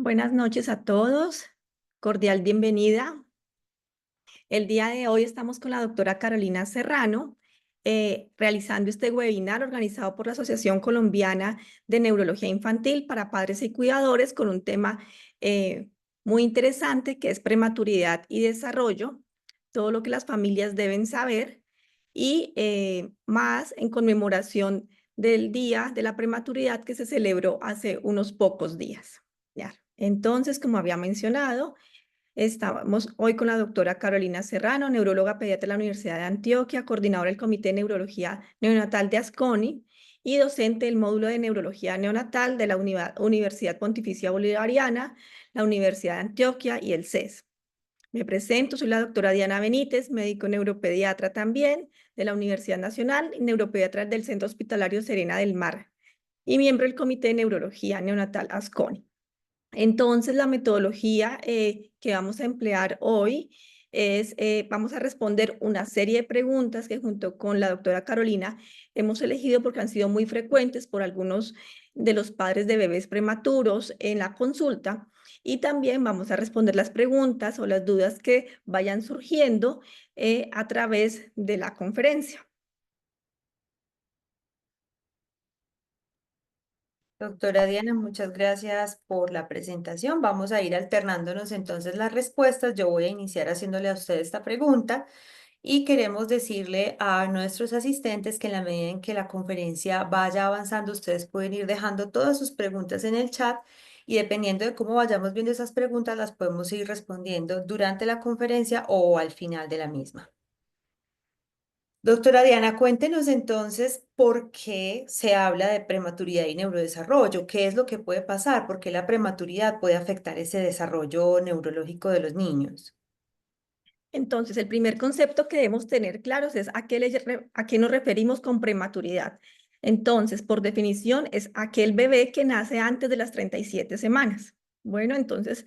Buenas noches a todos, cordial bienvenida. El día de hoy estamos con la doctora Carolina Serrano, realizando este webinar organizado por la Asociación Colombiana de Neurología Infantil para Padres y Cuidadores con un tema muy interesante que es prematuridad y desarrollo, todo lo que las familias deben saber y más en conmemoración del Día de la Prematuridad que se celebró hace unos pocos días. Ya. Entonces, como había mencionado, estamos hoy con la doctora Carolina Serrano, neuróloga pediatra de la Universidad de Antioquia, coordinadora del Comité de Neurología Neonatal de Asconi y docente del módulo de Neurología Neonatal de la Universidad Pontificia Bolivariana, la Universidad de Antioquia y el CES. Me presento, soy la doctora Diana Benítez, médico neuropediatra también de la Universidad Nacional y neuropediatra del Centro Hospitalario Serena del Mar y miembro del Comité de Neurología Neonatal Asconi. Entonces, la metodología que vamos a emplear hoy es, vamos a responder una serie de preguntas que junto con la doctora Carolina hemos elegido porque han sido muy frecuentes por algunos de los padres de bebés prematuros en la consulta. Y también vamos a responder las preguntas o las dudas que vayan surgiendo a través de la conferencia. Doctora Diana, muchas gracias por la presentación. Vamos a ir alternándonos entonces las respuestas. Yo voy a iniciar haciéndole a usted esta pregunta y queremos decirle a nuestros asistentes que en la medida en que la conferencia vaya avanzando, ustedes pueden ir dejando todas sus preguntas en el chat y dependiendo de cómo vayamos viendo esas preguntas, las podemos ir respondiendo durante la conferencia o al final de la misma. Doctora Diana, cuéntenos entonces por qué se habla de prematuridad y neurodesarrollo, qué es lo que puede pasar, por qué la prematuridad puede afectar ese desarrollo neurológico de los niños. Entonces, el primer concepto que debemos tener claros es a qué nos referimos con prematuridad. Entonces, por definición, es aquel bebé que nace antes de las 37 semanas. Bueno, entonces,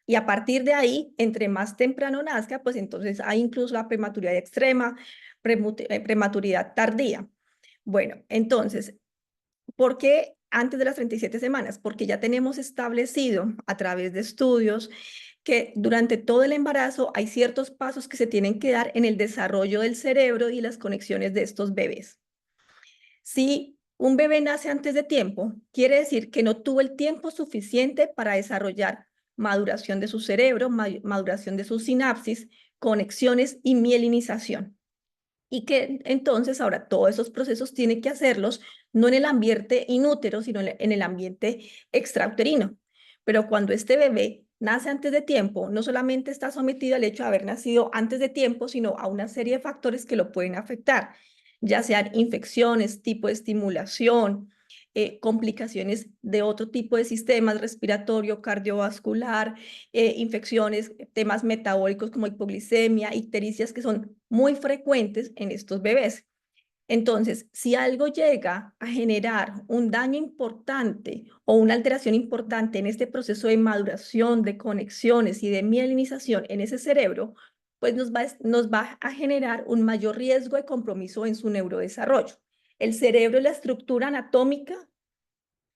y a partir de ahí, entre más temprano nazca, pues entonces hay incluso la prematuridad extrema, prematuridad tardía. Bueno, entonces, ¿por qué antes de las 37 semanas? Porque ya tenemos establecido a través de estudios que durante todo el embarazo hay ciertos pasos que se tienen que dar en el desarrollo del cerebro y las conexiones de estos bebés. Si un bebé nace antes de tiempo, quiere decir que no tuvo el tiempo suficiente para desarrollar maduración de su cerebro, maduración de sus sinapsis, conexiones y mielinización. Y que entonces ahora todos esos procesos tiene que hacerlos no en el ambiente inútero, sino en el ambiente extrauterino. Pero cuando este bebé nace antes de tiempo, no solamente está sometido al hecho de haber nacido antes de tiempo, sino a una serie de factores que lo pueden afectar, ya sean infecciones, tipo de estimulación, complicaciones de otro tipo de sistemas, respiratorio, cardiovascular, infecciones, temas metabólicos como hipoglicemia, ictericias, que son muy frecuentes en estos bebés. Entonces, si algo llega a generar un daño importante o una alteración importante en este proceso de maduración, de conexiones y de mielinización en ese cerebro, pues nos va a generar un mayor riesgo de compromiso en su neurodesarrollo. El cerebro es la estructura anatómica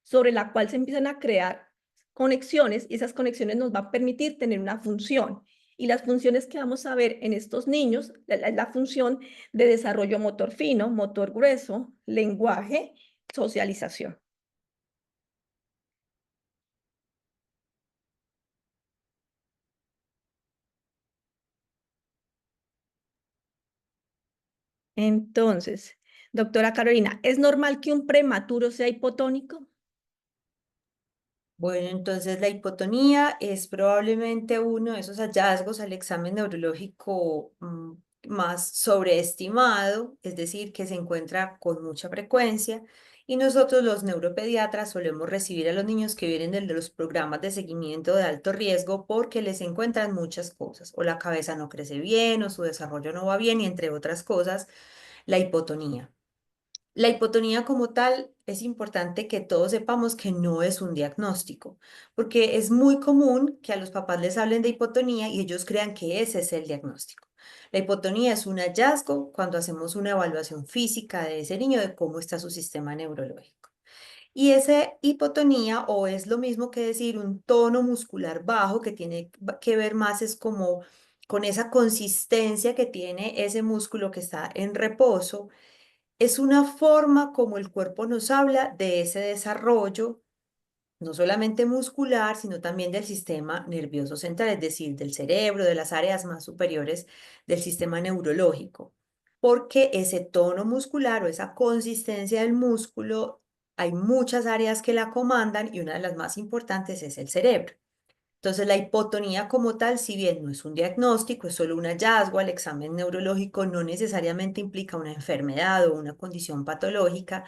sobre la cual se empiezan a crear conexiones y esas conexiones nos van a permitir tener una función. Y las funciones que vamos a ver en estos niños es la función de desarrollo motor fino, motor grueso, lenguaje, socialización. Entonces, doctora Carolina, ¿es normal que un prematuro sea hipotónico? Bueno, entonces la hipotonía es probablemente uno de esos hallazgos al examen neurológico más sobreestimado, es decir, que se encuentra con mucha frecuencia. Y nosotros los neuropediatras solemos recibir a los niños que vienen de los programas de seguimiento de alto riesgo porque les encuentran muchas cosas, o la cabeza no crece bien, o su desarrollo no va bien, y entre otras cosas, la hipotonía. La hipotonía como tal, es importante que todos sepamos que no es un diagnóstico, porque es muy común que a los papás les hablen de hipotonía y ellos crean que ese es el diagnóstico. La hipotonía es un hallazgo cuando hacemos una evaluación física de ese niño de cómo está su sistema neurológico. Y esa hipotonía, o es lo mismo que decir un tono muscular bajo, que tiene que ver más es como con esa consistencia que tiene ese músculo que está en reposo, es una forma como el cuerpo nos habla de ese desarrollo, no solamente muscular, sino también del sistema nervioso central, es decir, del cerebro, de las áreas más superiores del sistema neurológico. Porque ese tono muscular o esa consistencia del músculo, hay muchas áreas que la comandan y una de las más importantes es el cerebro. Entonces, la hipotonía como tal, si bien no es un diagnóstico, es solo un hallazgo al examen neurológico, no necesariamente implica una enfermedad o una condición patológica.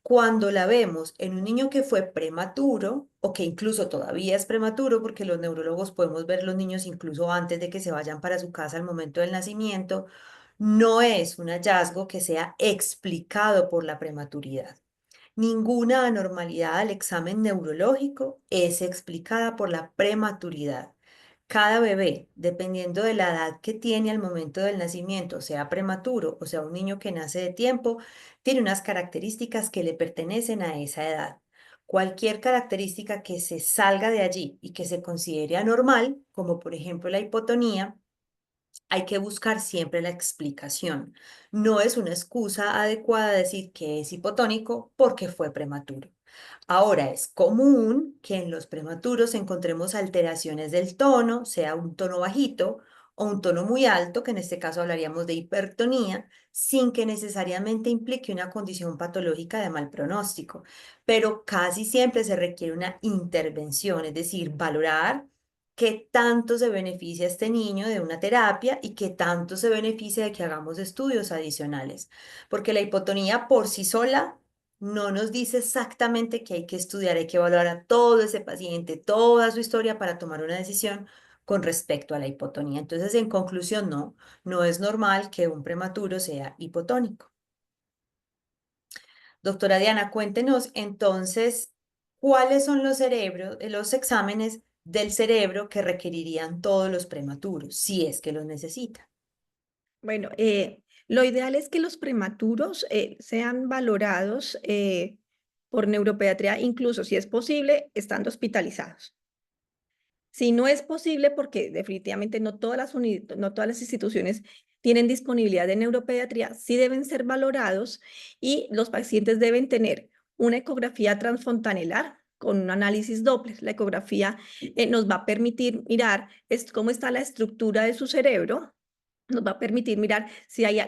Cuando la vemos en un niño que fue prematuro o que incluso todavía es prematuro, porque los neurólogos podemos ver los niños incluso antes de que se vayan para su casa al momento del nacimiento, no es un hallazgo que sea explicado por la prematuridad. Ninguna anormalidad al examen neurológico es explicada por la prematuridad. Cada bebé, dependiendo de la edad que tiene al momento del nacimiento, sea prematuro o sea un niño que nace de tiempo, tiene unas características que le pertenecen a esa edad. Cualquier característica que se salga de allí y que se considere anormal, como por ejemplo la hipotonía, hay que buscar siempre la explicación. No es una excusa adecuada decir que es hipotónico porque fue prematuro. Ahora, es común que en los prematuros encontremos alteraciones del tono, sea un tono bajito o un tono muy alto, que en este caso hablaríamos de hipertonía, sin que necesariamente implique una condición patológica de mal pronóstico. Pero casi siempre se requiere una intervención, es decir, valorar qué tanto se beneficia este niño de una terapia y qué tanto se beneficia de que hagamos estudios adicionales. Porque la hipotonía por sí sola no nos dice exactamente qué hay que estudiar, hay que evaluar a todo ese paciente, toda su historia para tomar una decisión con respecto a la hipotonía. Entonces, en conclusión, no, no es normal que un prematuro sea hipotónico. Doctora Diana, cuéntenos entonces cuáles son los cerebros, los exámenes del cerebro que requerirían todos los prematuros, si es que los necesitan. Bueno, lo ideal es que los prematuros sean valorados por neuropediatría, incluso si es posible, estando hospitalizados. Si no es posible, porque definitivamente no todas las instituciones tienen disponibilidad de neuropediatría, sí deben ser valorados y los pacientes deben tener una ecografía transfontanelar con un análisis Doppler. La ecografía nos va a permitir mirar cómo está la estructura de su cerebro, nos va a permitir mirar si hay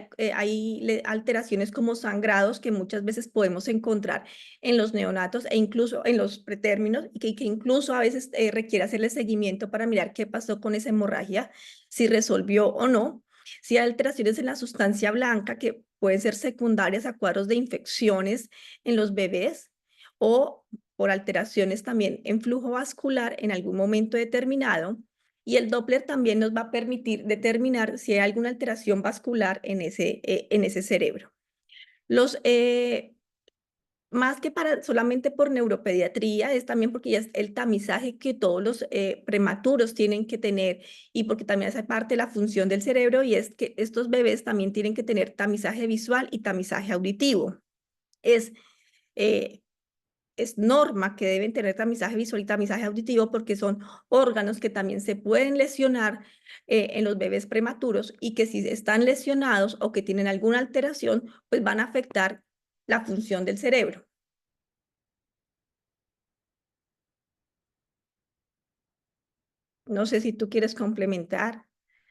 alteraciones como sangrados que muchas veces podemos encontrar en los neonatos e incluso en los pretérminos y que incluso a veces requiere hacerle seguimiento para mirar qué pasó con esa hemorragia, si resolvió o no. Si hay alteraciones en la sustancia blanca que pueden ser secundarias a cuadros de infecciones en los bebés o por alteraciones también en flujo vascular en algún momento determinado. Y el Doppler también nos va a permitir determinar si hay alguna alteración vascular en ese cerebro. Los, más que para solamente por neuropediatría, es también porque ya es el tamizaje que todos los prematuros tienen que tener y porque también hace parte de la función del cerebro y es que estos bebés también tienen que tener tamizaje visual y tamizaje auditivo. Es eh, es norma que deben tener tamizaje visual y tamizaje auditivo porque son órganos que también se pueden lesionar en los bebés prematuros y que si están lesionados o que tienen alguna alteración, pues van a afectar la función del cerebro. No sé si tú quieres complementar.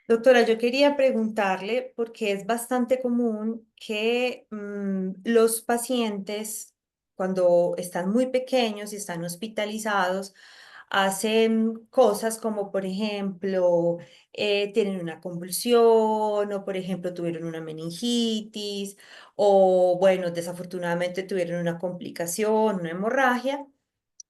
Doctora, yo quería preguntarle, porque es bastante común que los pacientes, cuando están muy pequeños y están hospitalizados, hacen cosas como, por ejemplo, tienen una convulsión o, por ejemplo, tuvieron una meningitis o, bueno, desafortunadamente tuvieron una complicación, una hemorragia.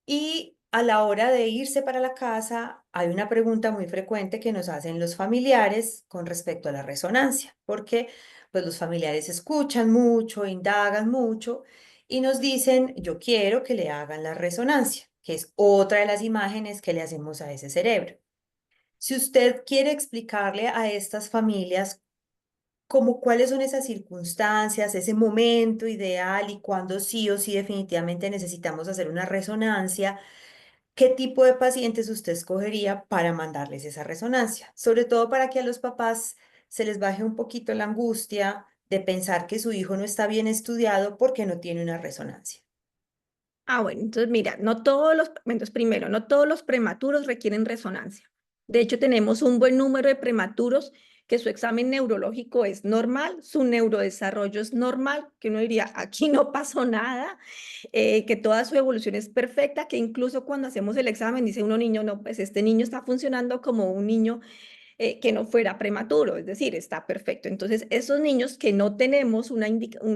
Y a la hora de irse para la casa, hay una pregunta muy frecuente que nos hacen los familiares con respecto a la resonancia, porque pues los familiares escuchan mucho, indagan mucho y nos dicen, yo quiero que le hagan la resonancia, que es otra de las imágenes que le hacemos a ese cerebro. Si usted quiere explicarle a estas familias como cuáles son esas circunstancias, ese momento ideal y cuándo sí o sí definitivamente necesitamos hacer una resonancia. ¿Qué tipo de pacientes usted escogería para mandarles esa resonancia? Sobre todo para que a los papás se les baje un poquito la angustia de pensar que su hijo no está bien estudiado porque no tiene una resonancia. Ah, bueno, entonces mira, no todos los, entonces primero, no todos los prematuros requieren resonancia. De hecho, tenemos un buen número de prematuros que su examen neurológico es normal, su neurodesarrollo es normal, que uno diría, aquí no pasó nada, que toda su evolución es perfecta, que incluso cuando hacemos el examen dice uno niño, no, pues este niño está funcionando como un niño que no fuera prematuro, es decir, está perfecto. Entonces, esos niños que no tenemos un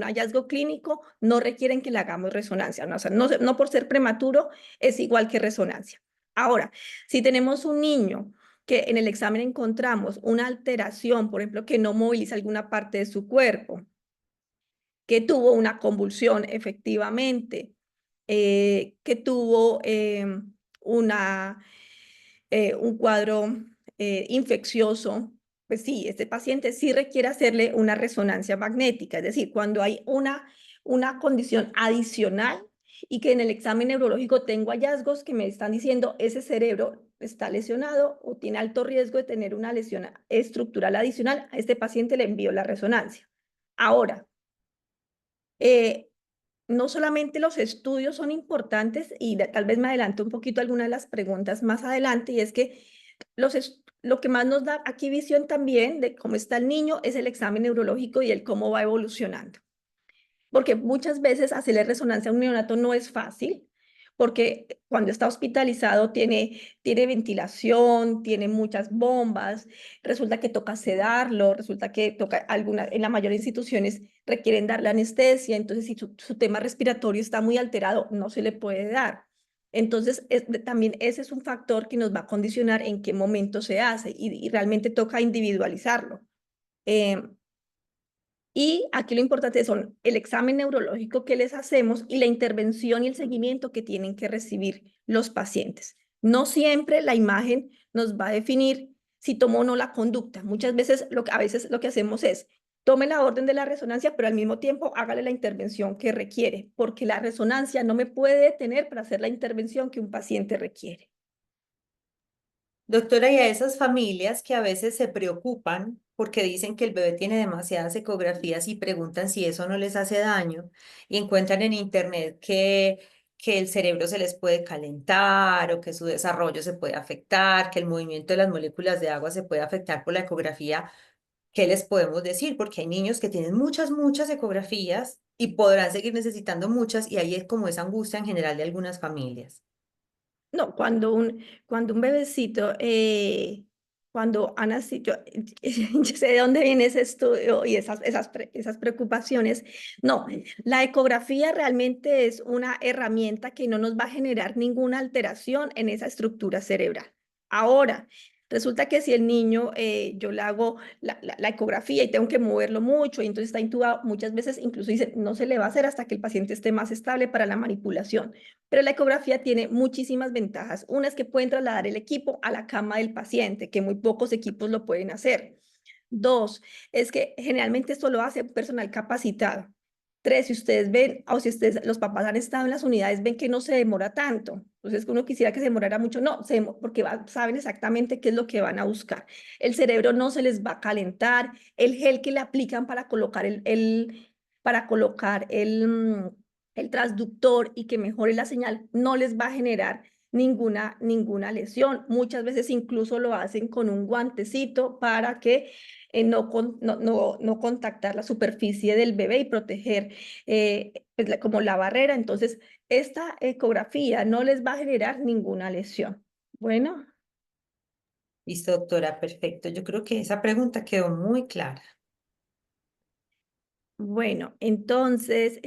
hallazgo clínico no requieren que le hagamos resonancia, ¿no? O sea, no por ser prematuro es igual que resonancia. Ahora, si tenemos un niño que en el examen encontramos una alteración, por ejemplo, que no moviliza alguna parte de su cuerpo, que tuvo una convulsión efectivamente, que tuvo una un cuadro infeccioso, pues sí, este paciente sí requiere hacerle una resonancia magnética, es decir, cuando hay una condición adicional y que en el examen neurológico tengo hallazgos que me están diciendo ese cerebro está lesionado o tiene alto riesgo de tener una lesión estructural adicional, a este paciente le envío la resonancia. Ahora, eh, no solamente los estudios son importantes, y tal vez me adelanto un poquito algunas de las preguntas más adelante, y es que lo que más nos da aquí visión también de cómo está el niño es el examen neurológico y el cómo va evolucionando. Porque muchas veces hacerle resonancia a un neonato no es fácil, porque cuando está hospitalizado tiene ventilación, tiene muchas bombas, resulta que toca sedarlo, resulta que en la mayoría de instituciones requieren darle anestesia, entonces si su tema respiratorio está muy alterado, no se le puede dar. Entonces, también ese es un factor que nos va a condicionar en qué momento se hace y realmente toca individualizarlo. Eh, y aquí lo importante son el examen neurológico que les hacemos y la intervención y el seguimiento que tienen que recibir los pacientes. No siempre la imagen nos va a definir si tomó o no la conducta. Muchas veces, a veces lo que hacemos es, tome la orden de la resonancia, pero al mismo tiempo hágale la intervención que requiere, porque la resonancia no me puede detener para hacer la intervención que un paciente requiere. Doctora, y a esas familias que a veces se preocupan porque dicen que el bebé tiene demasiadas ecografías y preguntan si eso no les hace daño y encuentran en internet que el cerebro se les puede calentar o que su desarrollo se puede afectar, que el movimiento de las moléculas de agua se puede afectar por la ecografía, ¿qué les podemos decir? Porque hay niños que tienen muchas ecografías y podrán seguir necesitando muchas y ahí es como esa angustia en general de algunas familias. No, cuando un bebecito, cuando ha nacido, yo sé de dónde viene ese estudio y esas preocupaciones. No, la ecografía realmente es una herramienta que no nos va a generar ninguna alteración en esa estructura cerebral. Ahora, resulta que si el niño, yo le hago la ecografía y tengo que moverlo mucho y entonces está intubado, muchas veces incluso dice, no se le va a hacer hasta que el paciente esté más estable para la manipulación. Pero la ecografía tiene muchísimas ventajas. Una es que pueden trasladar el equipo a la cama del paciente, que muy pocos equipos lo pueden hacer. Dos, es que generalmente esto lo hace personal capacitado. Tres, si ustedes ven, o si ustedes, los papás han estado en las unidades, ven que no se demora tanto. Entonces, uno quisiera que se demorara mucho. No, porque saben exactamente qué es lo que van a buscar. El cerebro no se les va a calentar. El gel que le aplican para colocar para colocar el transductor y que mejore la señal no les va a generar ninguna lesión. Muchas veces incluso lo hacen con un guantecito para que no contactar la superficie del bebé y proteger pues, como la barrera. Entonces, esta ecografía no les va a generar ninguna lesión. Bueno, Listo, doctora, perfecto. Yo creo que esa pregunta quedó muy clara. bueno, entonces,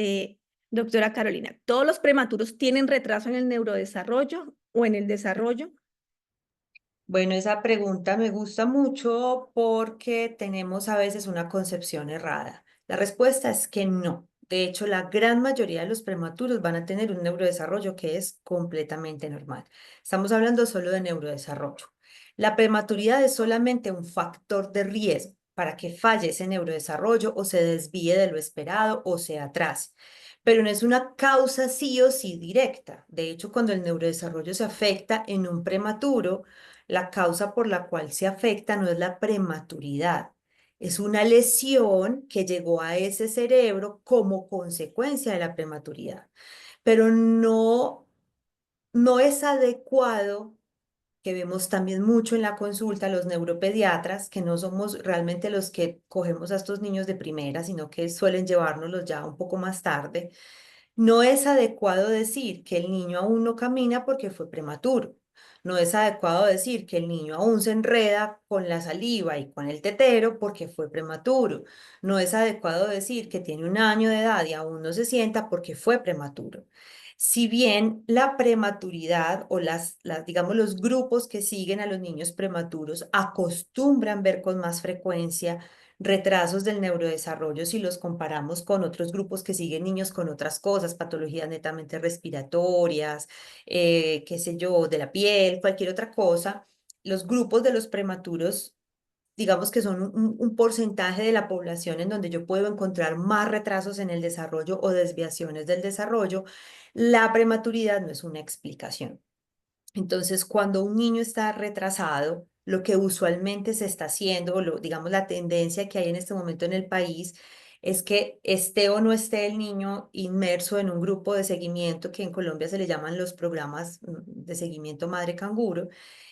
doctora Carolina, ¿todos los prematuros tienen retraso en el neurodesarrollo o en el desarrollo? Bueno, esa pregunta me gusta mucho porque tenemos a veces una concepción errada. La respuesta es que no. De hecho, la gran mayoría de los prematuros van a tener un neurodesarrollo que es completamente normal. Estamos hablando solo de neurodesarrollo. La prematuridad es solamente un factor de riesgo. para que falle ese neurodesarrollo o se desvíe de lo esperado o se atrase. Pero no es una causa sí o sí directa. De hecho, cuando el neurodesarrollo se afecta en un prematuro, la causa por la cual se afecta no es la prematuridad, es una lesión que llegó a ese cerebro como consecuencia de la prematuridad. Pero no es adecuado, que vemos también mucho en la consulta, los neuropediatras, que no somos realmente los que cogemos a estos niños de primera, sino que suelen llevárnoslos ya un poco más tarde. No es adecuado decir que el niño aún no camina porque fue prematuro. No es adecuado decir que el niño aún se enreda con la saliva y con el tetero porque fue prematuro. No es adecuado decir que tiene 1 año de edad y aún no se sienta porque fue prematuro. Si bien la prematuridad o digamos, los grupos que siguen a los niños prematuros acostumbran ver con más frecuencia retrasos del neurodesarrollo si los comparamos con otros grupos que siguen niños con otras cosas, patologías netamente respiratorias, qué sé yo, de la piel, cualquier otra cosa. Los grupos de los prematuros, digamos que son un porcentaje de la población en donde yo puedo encontrar más retrasos en el desarrollo o desviaciones del desarrollo. La prematuridad no es una explicación. Entonces, cuando un niño está retrasado, lo que usualmente se está haciendo, digamos, la tendencia que hay en este momento en el país, es que esté o no esté el niño inmerso en un grupo de seguimiento que en Colombia se le llaman los programas de seguimiento madre canguro,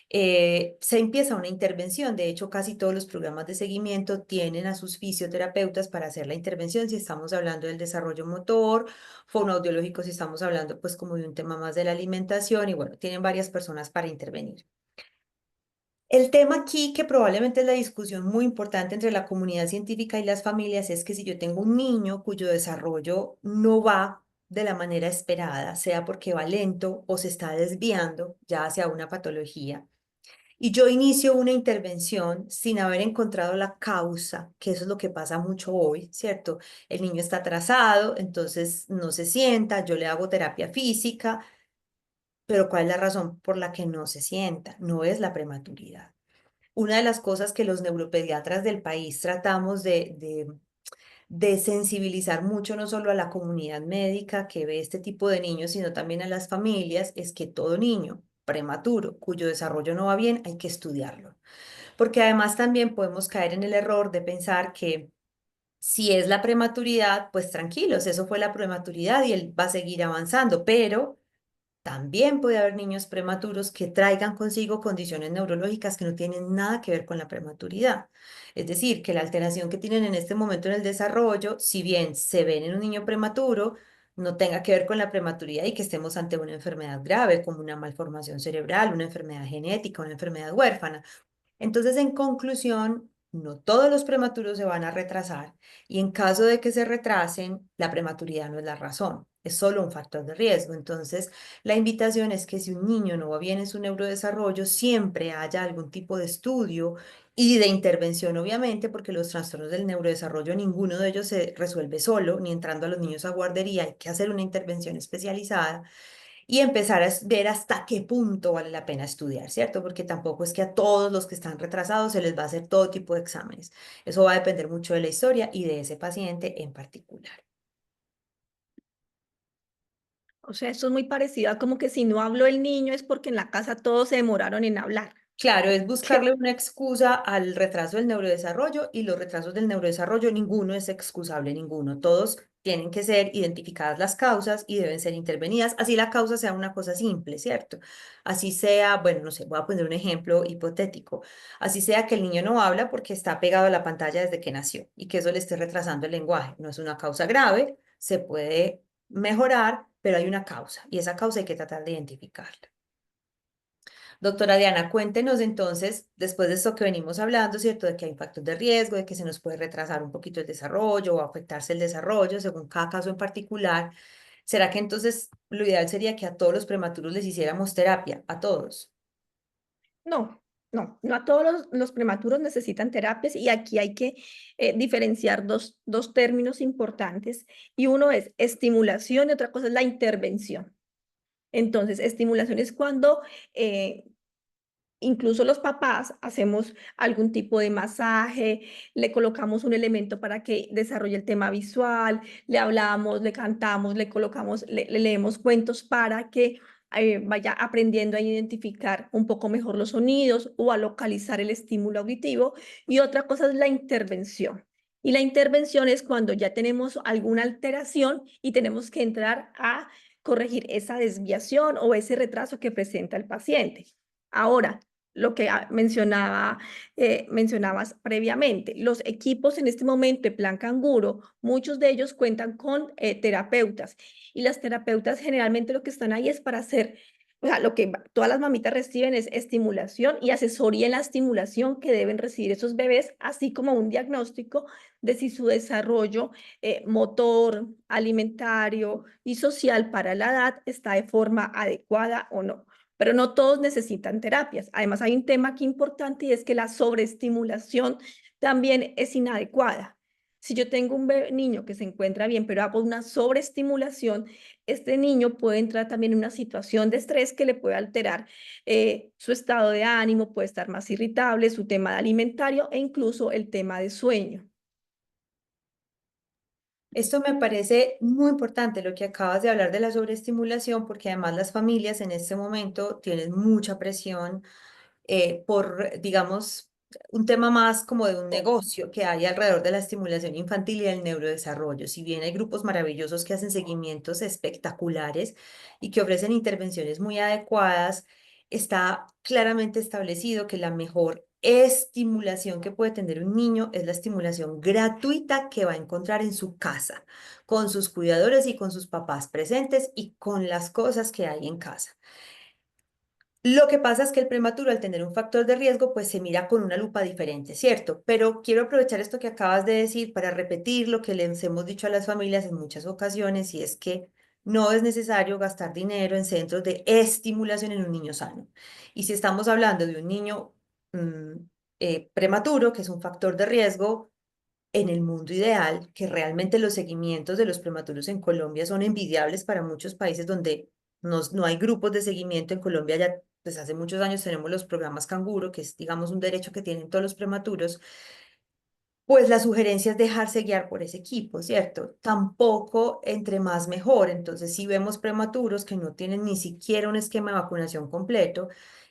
se empieza una intervención. De hecho, casi todos los programas de seguimiento tienen a sus fisioterapeutas para hacer la intervención si estamos hablando del desarrollo motor, fonoaudiológico si estamos hablando pues como de un tema más de la alimentación y bueno, tienen varias personas para intervenir. El tema aquí, que probablemente es la discusión muy importante entre la comunidad científica y las familias, es que si yo tengo un niño cuyo desarrollo no va de la manera esperada, sea porque va lento o se está desviando ya hacia una patología, y yo inicio una intervención sin haber encontrado la causa, que eso es lo que pasa mucho hoy, ¿cierto? El niño está atrasado, entonces no se sienta, yo le hago terapia física, pero ¿cuál es la razón por la que no se sienta? No es la prematuridad. Una de las cosas que los neuropediatras del país tratamos de sensibilizar mucho, no solo a la comunidad médica que ve este tipo de niños, sino también a las familias, es que todo niño prematuro cuyo desarrollo no va bien, hay que estudiarlo. Porque además también podemos caer en el error de pensar que si es la prematuridad, pues tranquilos, eso fue la prematuridad y él va a seguir avanzando, pero también puede haber niños prematuros que traigan consigo condiciones neurológicas que no tienen nada que ver con la prematuridad. Es decir, que la alteración que tienen en este momento en el desarrollo, si bien se ven en un niño prematuro, no tenga que ver con la prematuridad y que estemos ante una enfermedad grave como una malformación cerebral, una enfermedad genética, una enfermedad huérfana. Entonces, en conclusión, no todos los prematuros se van a retrasar y en caso de que se retrasen, la prematuridad no es la razón, es solo un factor de riesgo. Entonces, la invitación es que si un niño no va bien en su neurodesarrollo, siempre haya algún tipo de estudio y de intervención, obviamente, porque los trastornos del neurodesarrollo, ninguno de ellos se resuelve solo, ni entrando a los niños a guardería, hay que hacer una intervención especializada y empezar a ver hasta qué punto vale la pena estudiar, ¿cierto? Porque tampoco es que a todos los que están retrasados se les va a hacer todo tipo de exámenes. Eso va a depender mucho de la historia y de ese paciente en particular. O sea, esto es muy parecido a como que si no habló el niño es porque en la casa todos se demoraron en hablar. Claro, es Que, buscarle una excusa al retraso del neurodesarrollo y los retrasos del neurodesarrollo, ninguno es excusable, ninguno. Todos tienen que ser identificadas las causas y deben ser intervenidas, así la causa sea una cosa simple, ¿cierto? Así sea, bueno, no sé, voy a poner un ejemplo hipotético. Así sea que el niño no habla porque está pegado a la pantalla desde que nació y que eso le esté retrasando el lenguaje. No es una causa grave, se puede mejorar, pero hay una causa y esa causa hay que tratar de identificarla. Doctora Diana, cuéntenos entonces, después de esto que venimos hablando, ¿cierto? De que hay factores de riesgo, de que se nos puede retrasar un poquito el desarrollo o afectarse el desarrollo según cada caso en particular. ¿Será que entonces lo ideal sería que a todos los prematuros les hiciéramos terapia? A todos. no a todos los prematuros necesitan terapias y aquí hay que diferenciar dos términos importantes y uno es estimulación y otra cosa es la intervención. Entonces, estimulación es cuando incluso los papás hacemos algún tipo de masaje, le colocamos un elemento para que desarrolle el tema visual, le hablamos, le cantamos, le colocamos, le leemos cuentos para que vaya aprendiendo a identificar un poco mejor los sonidos o a localizar el estímulo auditivo. Y otra cosa es la intervención. Y la intervención es cuando ya tenemos alguna alteración y tenemos que entrar a corregir esa desviación o ese retraso que presenta el paciente. Ahora, lo que mencionabas previamente, los equipos en este momento de Plan Canguro, muchos de ellos cuentan con terapeutas y las terapeutas generalmente lo que están ahí es para hacer, o sea, lo que todas las mamitas reciben es estimulación y asesoría en la estimulación que deben recibir esos bebés, así como un diagnóstico de si su desarrollo motor, alimentario y social para la edad está de forma adecuada o no. Pero no todos necesitan terapias. Además, hay un tema aquí importante y es que la sobreestimulación también es inadecuada. Si yo tengo un niño que se encuentra bien, pero hago una sobreestimulación, este niño puede entrar también en una situación de estrés que le puede alterar su estado de ánimo, puede estar más irritable, su tema alimentario e incluso el tema de sueño. Esto me parece muy importante lo que acabas de hablar de la sobreestimulación, porque además las familias en este momento tienen mucha presión por, digamos, un tema más como de un negocio que hay alrededor de la estimulación infantil y del neurodesarrollo. Si bien hay grupos maravillosos que hacen seguimientos espectaculares y que ofrecen intervenciones muy adecuadas, está claramente establecido que la mejor estimulación que puede tener un niño es la estimulación gratuita que va a encontrar en su casa, con sus cuidadores y con sus papás presentes y con las cosas que hay en casa. Lo que pasa es que el prematuro, al tener un factor de riesgo, pues se mira con una lupa diferente, ¿cierto? Pero quiero aprovechar esto que acabas de decir para repetir lo que les hemos dicho a las familias en muchas ocasiones, y es que no es necesario gastar dinero en centros de estimulación en un niño sano. Y si estamos hablando de un niño mm, prematuro, que es un factor de riesgo, en el mundo ideal, que realmente los seguimientos de los prematuros en Colombia son envidiables para muchos países donde no hay grupos de seguimiento. En Colombia ya desde hace muchos años tenemos los programas Canguro, que es, digamos, un derecho que tienen todos los prematuros. Pues la sugerencia es dejarse guiar por ese equipo, ¿cierto? Tampoco entre más mejor. Entonces, si vemos prematuros que no tienen ni siquiera un esquema de vacunación completo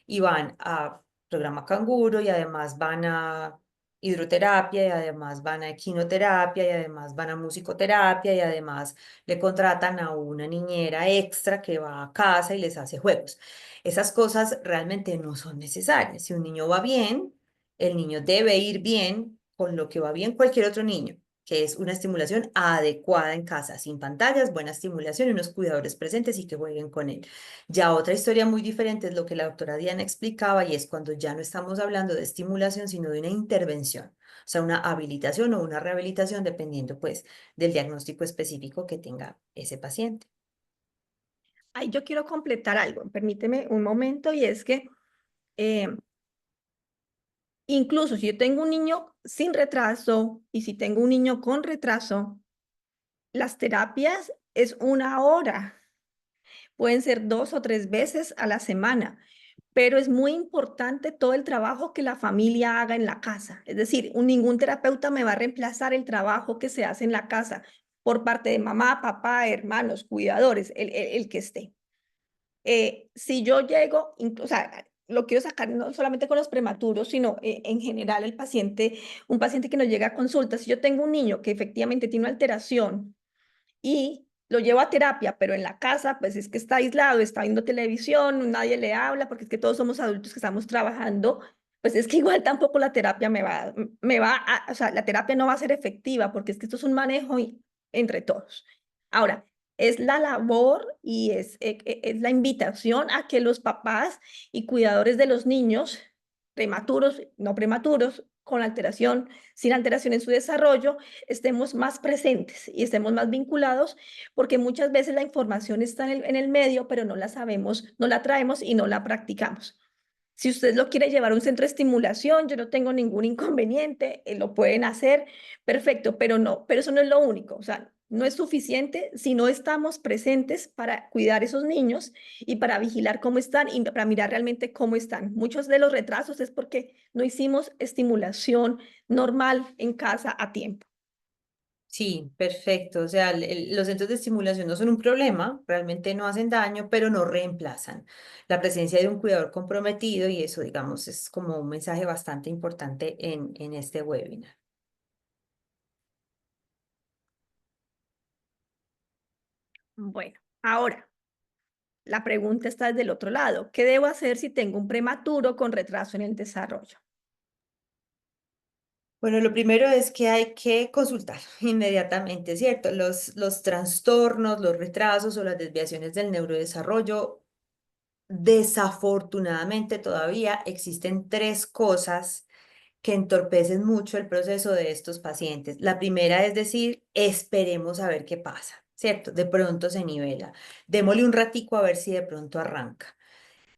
y van a programa Canguro y además van a hidroterapia y además van a equinoterapia y además van a musicoterapia y además le contratan a una niñera extra que va a casa y les hace juegos. Esas cosas realmente no son necesarias. Si un niño va bien, el niño debe ir bien con lo que va bien cualquier otro niño, que es una estimulación adecuada en casa, sin pantallas, buena estimulación y unos cuidadores presentes y que jueguen con él. Ya otra historia muy diferente es lo que la doctora Diana explicaba, y es cuando ya no estamos hablando de estimulación, sino de una intervención, o sea, una habilitación o una rehabilitación, dependiendo pues del diagnóstico específico que tenga ese paciente. Ahí yo quiero completar algo, permíteme un momento, y es que eh, incluso si yo tengo un niño sin retraso y si tengo un niño con retraso, las terapias es 1 hora, pueden ser 2 o 3 veces a la semana, pero es muy importante todo el trabajo que la familia haga en la casa. Es decir, ningún terapeuta me va a reemplazar el trabajo que se hace en la casa por parte de mamá, papá, hermanos, cuidadores, el que esté. Si yo llego, o sea, lo quiero sacar no solamente con los prematuros, sino en general el paciente, un paciente que nos llega a consulta, si yo tengo un niño que efectivamente tiene una alteración y lo llevo a terapia, pero en la casa, pues es que está aislado, está viendo televisión, nadie le habla, porque es que todos somos adultos que estamos trabajando, pues es que igual tampoco la terapia o sea, la terapia no va a ser efectiva, porque es que esto es un manejo entre todos. Ahora, es la labor y es la invitación a que los papás y cuidadores de los niños prematuros, no prematuros, con alteración, sin alteración en su desarrollo, estemos más presentes y estemos más vinculados, porque muchas veces la información está en el medio, pero no la sabemos, no la traemos y no la practicamos. Si usted lo quiere llevar a un centro de estimulación, yo no tengo ningún inconveniente, lo pueden hacer, perfecto, pero no, pero eso no es lo único. O sea, no es suficiente si no estamos presentes para cuidar esos niños y para vigilar cómo están y para mirar realmente cómo están. Muchos de los retrasos es porque no hicimos estimulación normal en casa a tiempo. Sí, perfecto. O sea, los centros de estimulación no son un problema, realmente no hacen daño, pero no reemplazan la presencia de un cuidador comprometido y eso, digamos, es como un mensaje bastante importante en este webinar. Bueno, ahora la pregunta está desde el otro lado. ¿Qué debo hacer si tengo un prematuro con retraso en el desarrollo? Bueno, lo primero es que hay que consultar inmediatamente, ¿cierto? Los trastornos, los retrasos o las desviaciones del neurodesarrollo, desafortunadamente todavía existen tres cosas que entorpecen mucho el proceso de estos pacientes. La primera es decir, esperemos a ver qué pasa, ¿cierto? De pronto se nivela. Démosle un ratico a ver si de pronto arranca.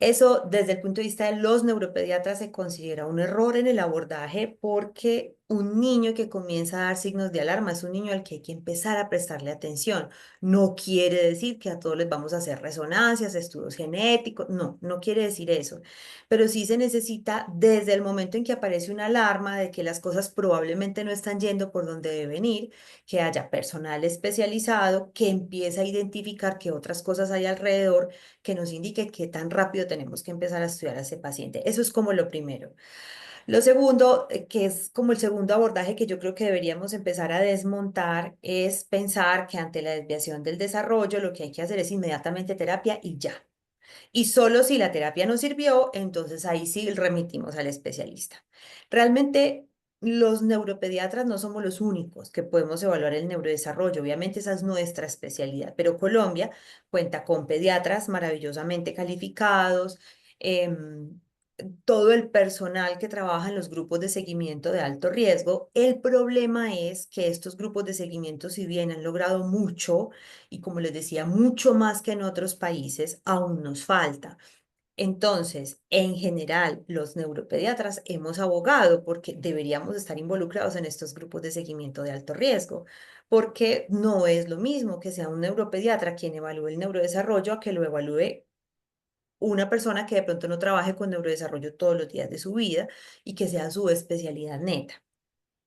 Eso, desde el punto de vista de los neuropediatras, se considera un error en el abordaje porque un niño que comienza a dar signos de alarma es un niño al que hay que empezar a prestarle atención. No quiere decir que a todos les vamos a hacer resonancias, estudios genéticos, no, no quiere decir eso. Pero sí se necesita desde el momento en que aparece una alarma de que las cosas probablemente no están yendo por donde deben ir, que haya personal especializado que empiece a identificar qué otras cosas hay alrededor que nos indique qué tan rápido tenemos que empezar a estudiar a ese paciente. Eso es como lo primero. Lo segundo, que es como el segundo abordaje que yo creo que deberíamos empezar a desmontar, es pensar que ante la desviación del desarrollo lo que hay que hacer es inmediatamente terapia y ya. Y solo si la terapia no sirvió, entonces ahí sí remitimos al especialista. Realmente los neuropediatras no somos los únicos que podemos evaluar el neurodesarrollo. Obviamente esa es nuestra especialidad, pero Colombia cuenta con pediatras maravillosamente calificados. Todo el personal que trabaja en los grupos de seguimiento de alto riesgo. El problema es que estos grupos de seguimiento, si bien han logrado mucho, y como les decía, mucho más que en otros países, aún nos falta. Entonces, en general, los neuropediatras hemos abogado porque deberíamos estar involucrados en estos grupos de seguimiento de alto riesgo, porque no es lo mismo que sea un neuropediatra quien evalúe el neurodesarrollo a que lo evalúe una persona que de pronto no trabaje con neurodesarrollo todos los días de su vida y que sea su especialidad neta.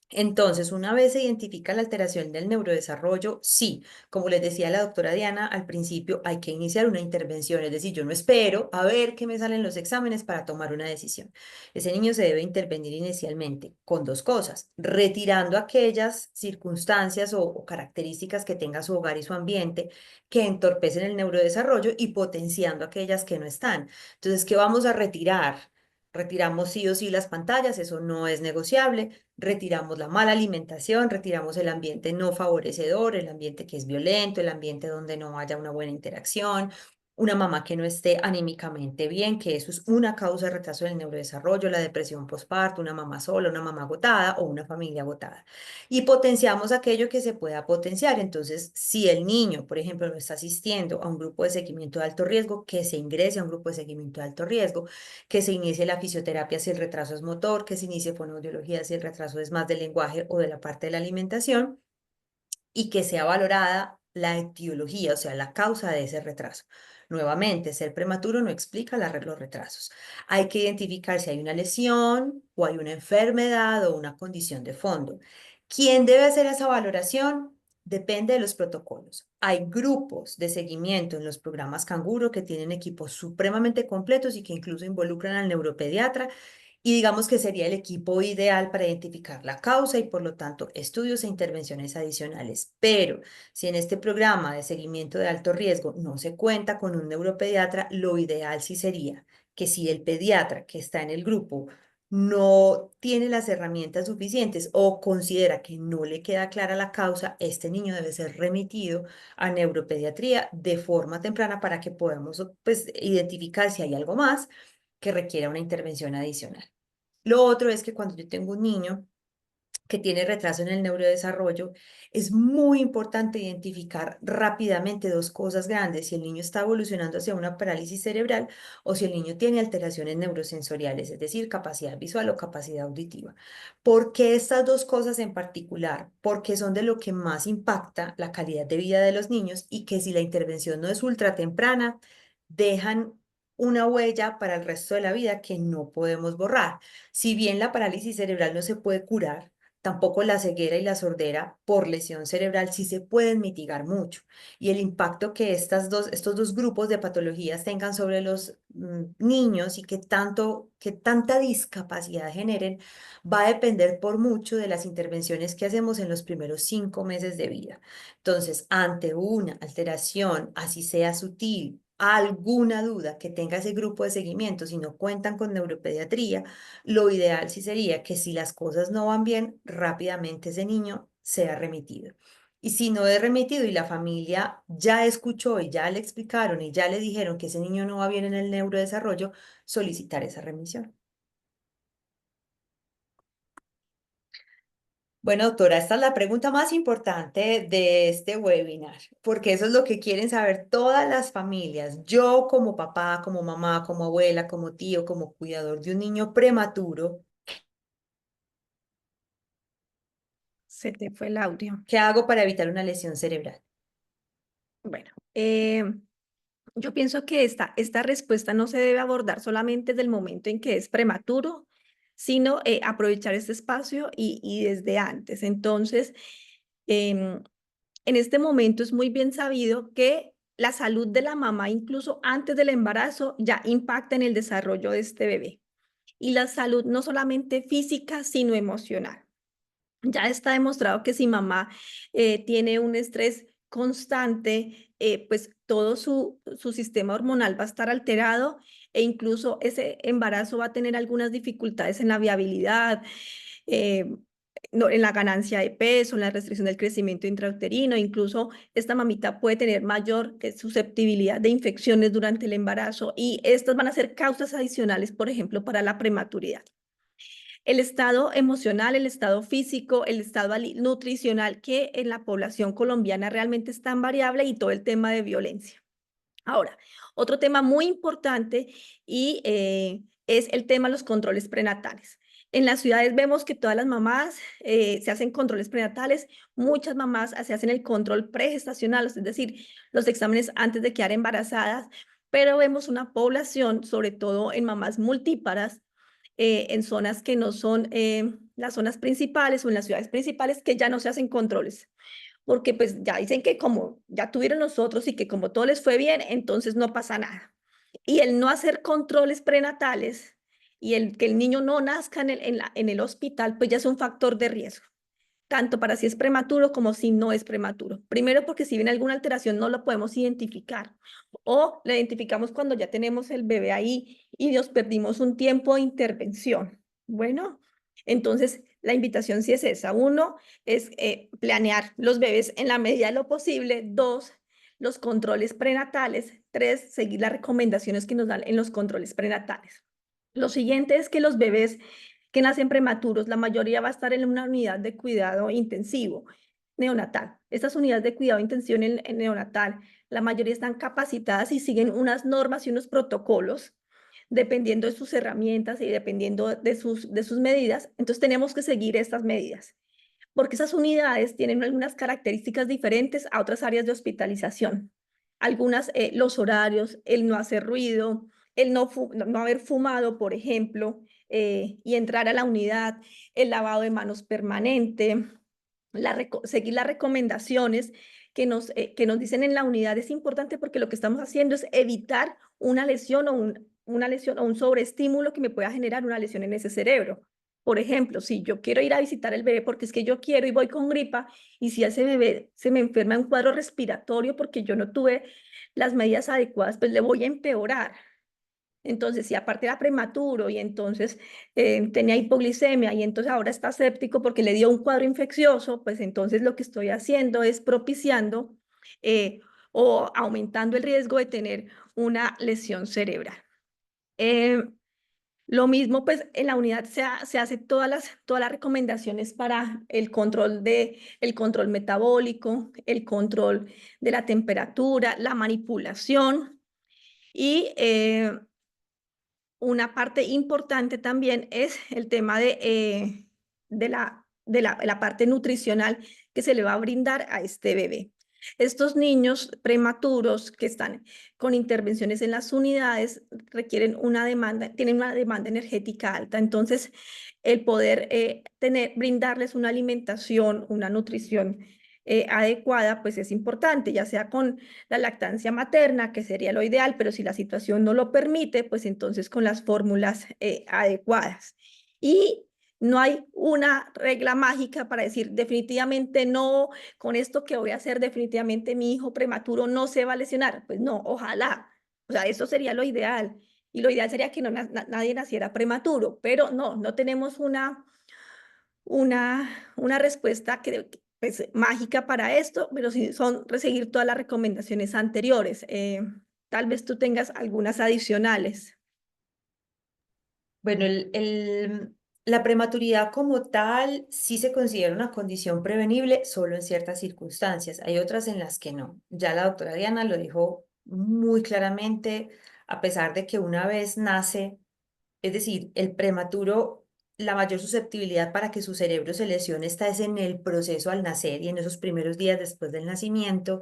Entonces, una vez se identifica la alteración del neurodesarrollo, sí, como les decía la doctora Diana, al principio hay que iniciar una intervención, es decir, yo no espero a ver qué me salen los exámenes para tomar una decisión. Ese niño se debe intervenir inicialmente con dos cosas, retirando aquellas circunstancias o características que tenga su hogar y su ambiente que entorpecen el neurodesarrollo y potenciando aquellas que no están. Entonces, ¿qué vamos a retirar? Retiramos sí o sí las pantallas, eso no es negociable. Retiramos la mala alimentación, retiramos el ambiente no favorecedor, el ambiente que es violento, el ambiente donde no haya una buena interacción, una mamá que no esté anímicamente bien, que eso es una causa de retraso del neurodesarrollo, la depresión postparto, una mamá sola, una mamá agotada o una familia agotada. Y potenciamos aquello que se pueda potenciar. Entonces, si el niño, por ejemplo, no está asistiendo a un grupo de seguimiento de alto riesgo, que se ingrese a un grupo de seguimiento de alto riesgo, que se inicie la fisioterapia si el retraso es motor, que se inicie fonoaudiología si el retraso es más del lenguaje o de la parte de la alimentación y que sea valorada la etiología, o sea, la causa de ese retraso. Nuevamente, ser prematuro no explica los retrasos. Hay que identificar si hay una lesión o hay una enfermedad o una condición de fondo. ¿Quién debe hacer esa valoración? Depende de los protocolos. Hay grupos de seguimiento en los programas Canguro que tienen equipos supremamente completos y que incluso involucran al neuropediatra y digamos que sería el equipo ideal para identificar la causa y por lo tanto estudios e intervenciones adicionales. Pero si en este programa de seguimiento de alto riesgo no se cuenta con un neuropediatra, lo ideal sí sería que si el pediatra que está en el grupo no tiene las herramientas suficientes o considera que no le queda clara la causa, este niño debe ser remitido a neuropediatría de forma temprana para que podamos pues, identificar si hay algo más que requiera una intervención adicional. Lo otro es que cuando yo tengo un niño que tiene retraso en el neurodesarrollo, es muy importante identificar rápidamente dos cosas grandes: si el niño está evolucionando hacia una parálisis cerebral o si el niño tiene alteraciones neurosensoriales, es decir, capacidad visual o capacidad auditiva. ¿Por qué estas dos cosas en particular? Porque son de lo que más impacta la calidad de vida de los niños, y que si la intervención no es ultra temprana, dejan una huella para el resto de la vida que no podemos borrar. Si bien la parálisis cerebral no se puede curar, tampoco la ceguera y la sordera por lesión cerebral sí se pueden mitigar mucho. Y el impacto que estos dos grupos de patologías tengan sobre los niños, y que tanta discapacidad generen, va a depender por mucho de las intervenciones que hacemos en los primeros 5 meses de vida. Entonces, ante una alteración, así sea sutil, alguna duda que tenga ese grupo de seguimiento, si no cuentan con neuropediatría, lo ideal sí sería que, si las cosas no van bien, rápidamente ese niño sea remitido. Y si no es remitido y la familia ya escuchó y ya le explicaron y ya le dijeron que ese niño no va bien en el neurodesarrollo, solicitar esa remisión. Bueno, doctora, esta es la pregunta más importante de este webinar, porque eso es lo que quieren saber todas las familias. Yo, como papá, como mamá, como abuela, como tío, como cuidador de un niño prematuro, Se te fue el audio. ¿qué hago para evitar una lesión cerebral? Bueno, yo pienso que esta respuesta no se debe abordar solamente desde el momento en que es prematuro, sino aprovechar este espacio y desde antes. Entonces, em, en este momento es muy bien sabido que la salud de la mamá, incluso antes del embarazo, ya impacta en el desarrollo de este bebé. Y la salud no solamente física, sino emocional. Ya está demostrado que si mamá tiene un estrés constante, pues todo su sistema hormonal va a estar alterado, e incluso ese embarazo va a tener algunas dificultades en la viabilidad, eh, en la ganancia de peso, en la restricción del crecimiento intrauterino. Incluso esta mamita puede tener mayor susceptibilidad de infecciones durante el embarazo, y estas van a ser causas adicionales, por ejemplo, para la prematuridad. El estado emocional, el estado físico, el estado nutricional, que en la población colombiana realmente es tan variable, y todo el tema de violencia. Ahora, otro tema muy importante es el tema de los controles prenatales. En las ciudades vemos que todas las mamás se hacen controles prenatales, muchas mamás se hacen el control pregestacional, es decir, los exámenes antes de quedar embarazadas, pero vemos una población, sobre todo en mamás multíparas, en zonas que no son las zonas principales o en las ciudades principales, que ya no se hacen controles, porque pues ya dicen que como ya tuvieron los otros y que como todo les fue bien, entonces no pasa nada. Y el no hacer controles prenatales y el que el niño no nazca en el hospital, pues ya es un factor de riesgo, tanto para si es prematuro como si no es prematuro. Primero, porque si viene alguna alteración no lo podemos identificar, o la identificamos cuando ya tenemos el bebé ahí y nos perdimos un tiempo de intervención. Bueno, entonces la invitación sí es esa. Uno es planear los bebés en la medida de lo posible. Dos, los controles prenatales. Tres, seguir las recomendaciones que nos dan en los controles prenatales. Lo siguiente es que los bebés que nacen prematuros, la mayoría va a estar en una unidad de cuidado intensivo neonatal. Estas unidades de cuidado intensivo en neonatal, la mayoría están capacitadas y siguen unas normas y unos protocolos dependiendo de sus herramientas y dependiendo de sus medidas. Entonces tenemos que seguir estas medidas, porque esas unidades tienen algunas características diferentes a otras áreas de hospitalización. Algunas, los horarios, el no hacer ruido, el no haber fumado, por ejemplo, y entrar a la unidad, el lavado de manos permanente, seguir las recomendaciones que nos dicen en la unidad es importante, porque lo que estamos haciendo es evitar una lesión una lesión o un sobreestímulo que me pueda generar una lesión en ese cerebro. Por ejemplo, si yo quiero ir a visitar al bebé porque es que yo quiero y voy con gripa, y si ese bebé se me enferma en un cuadro respiratorio porque yo no tuve las medidas adecuadas, pues le voy a empeorar. Entonces, si aparte era prematuro y entonces tenía hipoglicemia y entonces ahora está séptico porque le dio un cuadro infeccioso, pues entonces lo que estoy haciendo es propiciando o aumentando el riesgo de tener una lesión cerebral. Eh, Lo mismo, pues en la unidad se hace todas las recomendaciones para el control metabólico, el control de la temperatura, la manipulación y una parte importante también es el tema de la parte nutricional que se le va a brindar a este bebé. Estos niños prematuros que están con intervenciones en las unidades requieren una demanda, tienen una demanda energética alta. Entonces, el poder brindarles una alimentación, una nutrición adecuada, pues es importante, ya sea con la lactancia materna, que sería lo ideal, pero si la situación no lo permite, pues entonces con las fórmulas adecuadas. Y no hay una regla mágica para decir definitivamente no, con esto que voy a hacer, definitivamente mi hijo prematuro no se va a lesionar. Pues no, ojalá. O sea, eso sería lo ideal. Y lo ideal sería que nadie naciera prematuro, pero no tenemos una respuesta pues, mágica para esto, pero sí son seguir todas las recomendaciones anteriores. Tal vez tú tengas algunas adicionales. Bueno, la prematuridad como tal sí se considera una condición prevenible solo en ciertas circunstancias. Hay otras en las que no. Ya la doctora Diana lo dijo muy claramente, a pesar de que una vez nace, es decir, el prematuro, la mayor susceptibilidad para que su cerebro se lesione está es en el proceso al nacer y en esos primeros días después del nacimiento.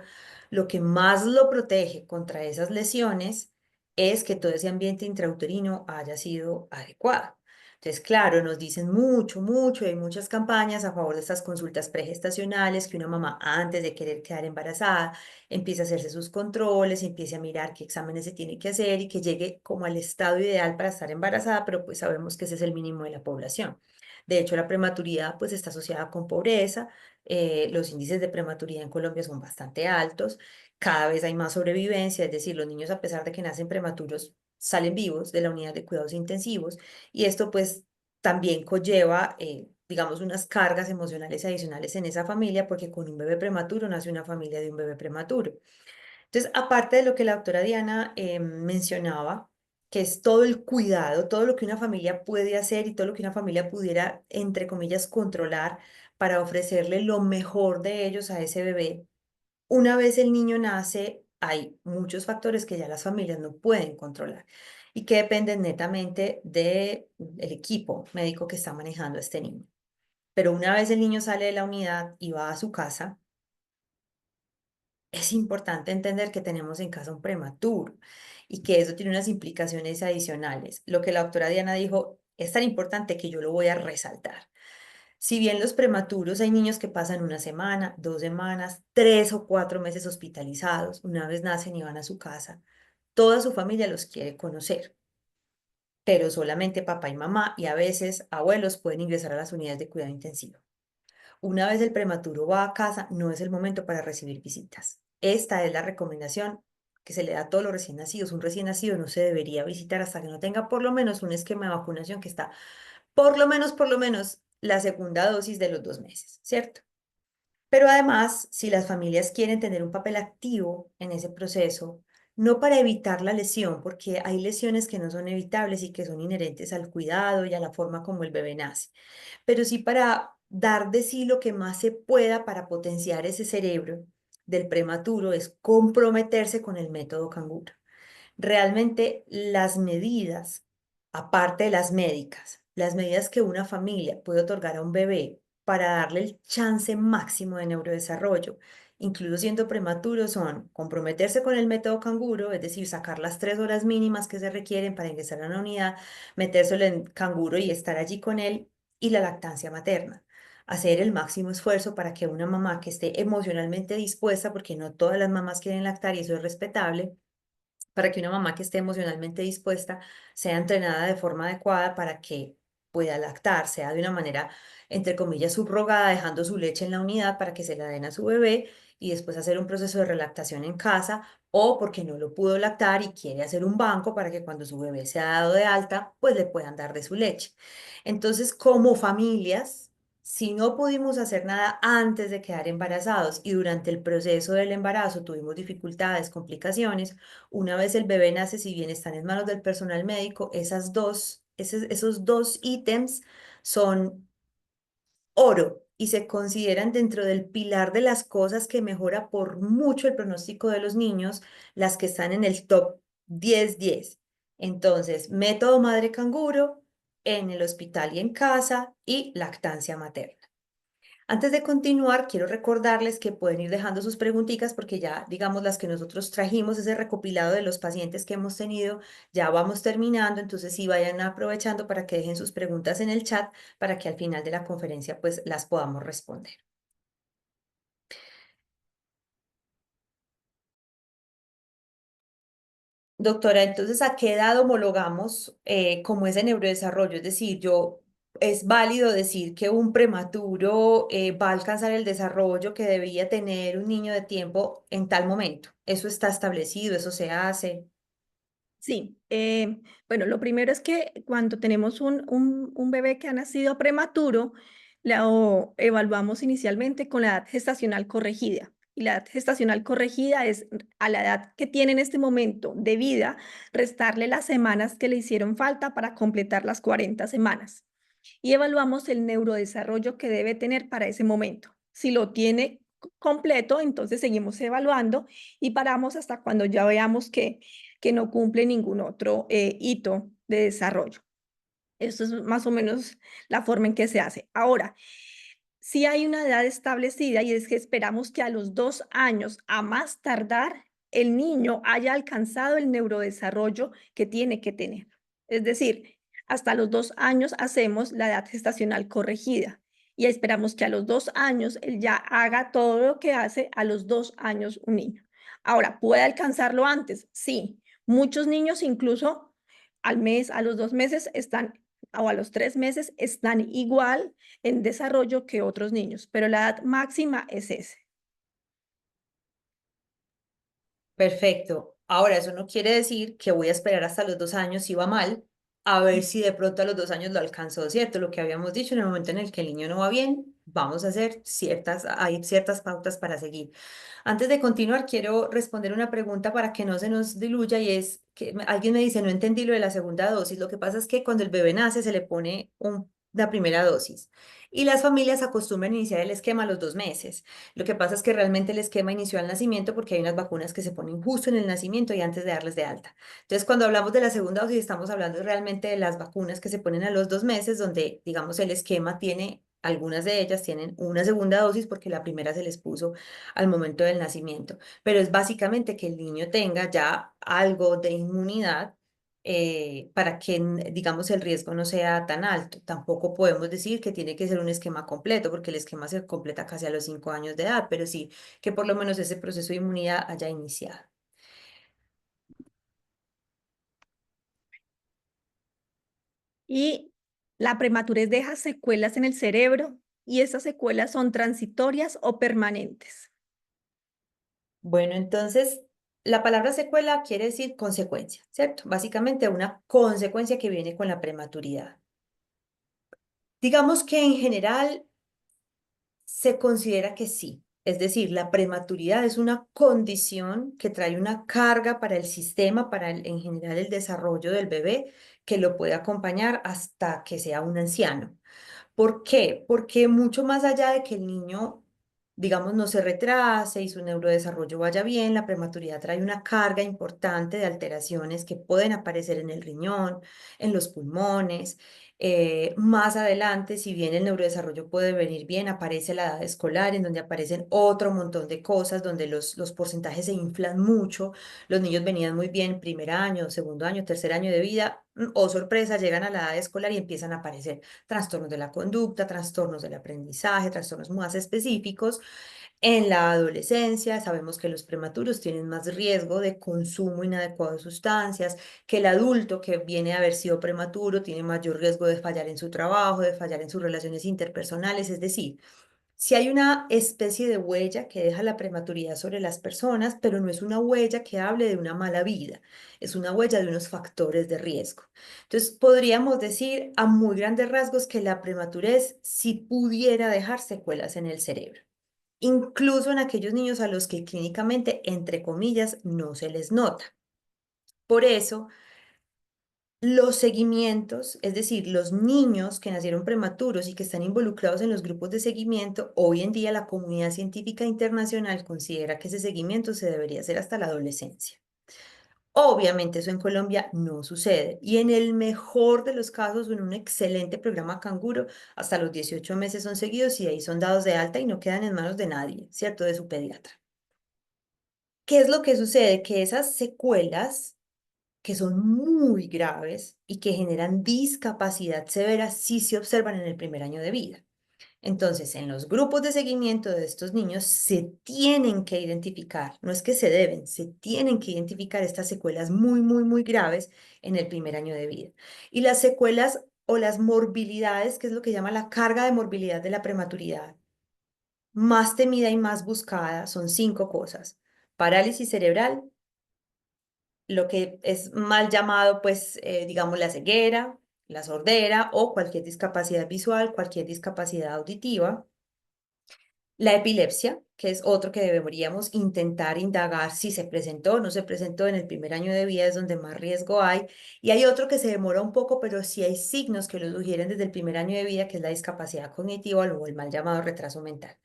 Lo que más lo protege contra esas lesiones es que todo ese ambiente intrauterino haya sido adecuado. Entonces, claro, nos dicen mucho, mucho, hay muchas campañas a favor de estas consultas pregestacionales, que una mamá antes de querer quedar embarazada empiece a hacerse sus controles, empiece a mirar qué exámenes se tiene que hacer y que llegue como al estado ideal para estar embarazada, pero pues sabemos que ese es el mínimo de la población. De hecho, la prematuridad pues está asociada con pobreza, los índices de prematuridad en Colombia son bastante altos, cada vez hay más sobrevivencia, es decir, los niños a pesar de que nacen prematuros salen vivos de la unidad de cuidados intensivos y esto pues también conlleva, digamos, unas cargas emocionales adicionales en esa familia porque con un bebé prematuro nace una familia de un bebé prematuro. Entonces, aparte de lo que la doctora Diana mencionaba, que es todo el cuidado, todo lo que una familia puede hacer y todo lo que una familia pudiera, entre comillas, controlar para ofrecerle lo mejor de ellos a ese bebé. Una vez el niño nace, hay muchos factores que ya las familias no pueden controlar y que dependen netamente del equipo médico que está manejando a este niño. Pero una vez el niño sale de la unidad y va a su casa, es importante entender que tenemos en casa un prematuro y que eso tiene unas implicaciones adicionales. Lo que la doctora Diana dijo es tan importante que yo lo voy a resaltar. Si bien los prematuros hay niños que pasan una semana, 2 semanas, 3 o 4 meses hospitalizados, una vez nacen y van a su casa, toda su familia los quiere conocer, pero solamente papá y mamá y a veces abuelos pueden ingresar a las unidades de cuidado intensivo. Una vez el prematuro va a casa, no es el momento para recibir visitas. Esta es la recomendación que se le da a todos los recién nacidos. Un recién nacido no se debería visitar hasta que no tenga por lo menos un esquema de vacunación que está por lo menos la segunda dosis de los 2 meses, ¿cierto? Pero además, si las familias quieren tener un papel activo en ese proceso, no para evitar la lesión, porque hay lesiones que no son evitables y que son inherentes al cuidado y a la forma como el bebé nace, pero sí para dar de sí lo que más se pueda para potenciar ese cerebro del prematuro, es comprometerse con el método canguro. Realmente las medidas, aparte de las médicas, las medidas que una familia puede otorgar a un bebé para darle el chance máximo de neurodesarrollo, incluso siendo prematuro, son comprometerse con el método canguro, es decir, sacar las 3 horas mínimas que se requieren para ingresar a una unidad, metérselo en canguro y estar allí con él, y la lactancia materna. Hacer el máximo esfuerzo para que una mamá que esté emocionalmente dispuesta, porque no todas las mamás quieren lactar y eso es respetable, para que una mamá que esté emocionalmente dispuesta sea entrenada de forma adecuada para que pueda lactar, sea de una manera, entre comillas, subrogada, dejando su leche en la unidad para que se la den a su bebé y después hacer un proceso de relactación en casa, o porque no lo pudo lactar y quiere hacer un banco para que cuando su bebé sea dado de alta, pues le puedan dar de su leche. Entonces, como familias, si no pudimos hacer nada antes de quedar embarazados y durante el proceso del embarazo tuvimos dificultades, complicaciones, una vez el bebé nace, si bien están en manos del personal médico, esas dos esos dos ítems son oro y se consideran dentro del pilar de las cosas que mejora por mucho el pronóstico de los niños, las que están en el top 10-10. Entonces, método madre canguro en el hospital y en casa y lactancia materna. Antes de continuar, quiero recordarles que pueden ir dejando sus preguntitas porque ya, digamos, las que nosotros trajimos, ese recopilado de los pacientes que hemos tenido, ya vamos terminando, entonces sí vayan aprovechando para que dejen sus preguntas en el chat para que al final de la conferencia pues las podamos responder. Doctora, entonces, ¿a qué edad homologamos como ese neurodesarrollo? Es decir, ¿es válido decir que un prematuro va a alcanzar el desarrollo que debía tener un niño de tiempo en tal momento? ¿Eso está establecido? ¿Eso se hace? Sí, bueno, lo primero es que cuando tenemos un bebé que ha nacido prematuro, lo evaluamos inicialmente con la edad gestacional corregida. Y la edad gestacional corregida es a la edad que tiene en este momento de vida, restarle las semanas que le hicieron falta para completar las 40 semanas. Y evaluamos el neurodesarrollo que debe tener para ese momento. Si lo tiene completo, entonces seguimos evaluando y paramos hasta cuando ya veamos que no cumple ningún otro hito de desarrollo. Esto es más o menos la forma en que se hace. Ahora, sí hay una edad establecida y es que esperamos que a los 2 años, a más tardar, el niño haya alcanzado el neurodesarrollo que tiene que tener. Es decir, hasta los 2 años hacemos la edad gestacional corregida y esperamos que a los 2 años él ya haga todo lo que hace a los 2 años un niño. Ahora, ¿puede alcanzarlo antes? Sí. Muchos niños incluso al mes, a los 2 meses están o a los 3 meses están igual en desarrollo que otros niños, pero la edad máxima es ese. Perfecto. Ahora, eso no quiere decir que voy a esperar hasta los 2 años si va mal, a ver si de pronto a los 2 años lo alcanzó, ¿cierto? Lo que habíamos dicho, en el momento en el que el niño no va bien, vamos a hacer hay ciertas pautas para seguir. Antes de continuar, quiero responder una pregunta para que no se nos diluya y es que alguien me dice, no entendí lo de la segunda dosis. Lo que pasa es que cuando el bebé nace se le pone la primera dosis y las familias acostumbran a iniciar el esquema a los 2 meses. Lo que pasa es que realmente el esquema inició al nacimiento porque hay unas vacunas que se ponen justo en el nacimiento y antes de darles de alta. Entonces, cuando hablamos de la segunda dosis, estamos hablando realmente de las vacunas que se ponen a los 2 meses, donde, digamos, el esquema tiene, algunas de ellas tienen una segunda dosis porque la primera se les puso al momento del nacimiento. Pero es básicamente que el niño tenga ya algo de inmunidad para que, digamos, el riesgo no sea tan alto. Tampoco podemos decir que tiene que ser un esquema completo, porque el esquema se completa casi a los 5 años de edad, pero sí que por lo menos ese proceso de inmunidad haya iniciado. Y la prematurez deja secuelas en el cerebro y esas secuelas son transitorias o permanentes. Bueno, entonces, la palabra secuela quiere decir consecuencia, ¿cierto? Básicamente una consecuencia que viene con la prematuridad. Digamos que en general se considera que sí. Es decir, la prematuridad es una condición que trae una carga para el sistema, para en general el desarrollo del bebé, que lo puede acompañar hasta que sea un anciano. ¿Por qué? Porque mucho más allá de que el niño, digamos, no se retrase y su neurodesarrollo vaya bien, la prematuridad trae una carga importante de alteraciones que pueden aparecer en el riñón, en los pulmones. Más adelante, si bien el neurodesarrollo puede venir bien, aparece la edad escolar en donde aparecen otro montón de cosas, donde los porcentajes se inflan mucho. Los niños venían muy bien primer año, segundo año, tercer año de vida. Oh, sorpresa, llegan a la edad escolar y empiezan a aparecer trastornos de la conducta, trastornos del aprendizaje, trastornos más específicos. En la adolescencia sabemos que los prematuros tienen más riesgo de consumo inadecuado de sustancias, que el adulto que viene a haber sido prematuro tiene mayor riesgo de fallar en su trabajo, de fallar en sus relaciones interpersonales, es decir, si hay una especie de huella que deja la prematuridad sobre las personas, pero no es una huella que hable de una mala vida, es una huella de unos factores de riesgo. Entonces, podríamos decir a muy grandes rasgos que la prematurez sí pudiera dejar secuelas en el cerebro, incluso en aquellos niños a los que clínicamente, entre comillas, no se les nota. Por eso, los seguimientos, es decir, los niños que nacieron prematuros y que están involucrados en los grupos de seguimiento, hoy en día la comunidad científica internacional considera que ese seguimiento se debería hacer hasta la adolescencia. Obviamente eso en Colombia no sucede y en el mejor de los casos, en un excelente programa canguro, hasta los 18 meses son seguidos y ahí son dados de alta y no quedan en manos de nadie, ¿cierto? De su pediatra. ¿Qué es lo que sucede? Que esas secuelas que son muy graves y que generan discapacidad severa sí se observan en el primer año de vida. Entonces, en los grupos de seguimiento de estos niños se tienen que identificar, no es que se deben, se tienen que identificar estas secuelas muy, muy, muy graves en el primer año de vida. Y las secuelas o las morbilidades, que es lo que llama la carga de morbilidad de la prematuridad, más temida y más buscada, son 5 cosas. Parálisis cerebral, lo que es mal llamado, pues, digamos, la ceguera, la sordera o cualquier discapacidad visual, cualquier discapacidad auditiva. La epilepsia, que es otro que deberíamos intentar indagar si se presentó o no se presentó en el primer año de vida, es donde más riesgo hay. Y hay otro que se demora un poco, pero sí hay signos que lo sugieren desde el primer año de vida, que es la discapacidad cognitiva o el mal llamado retraso mental.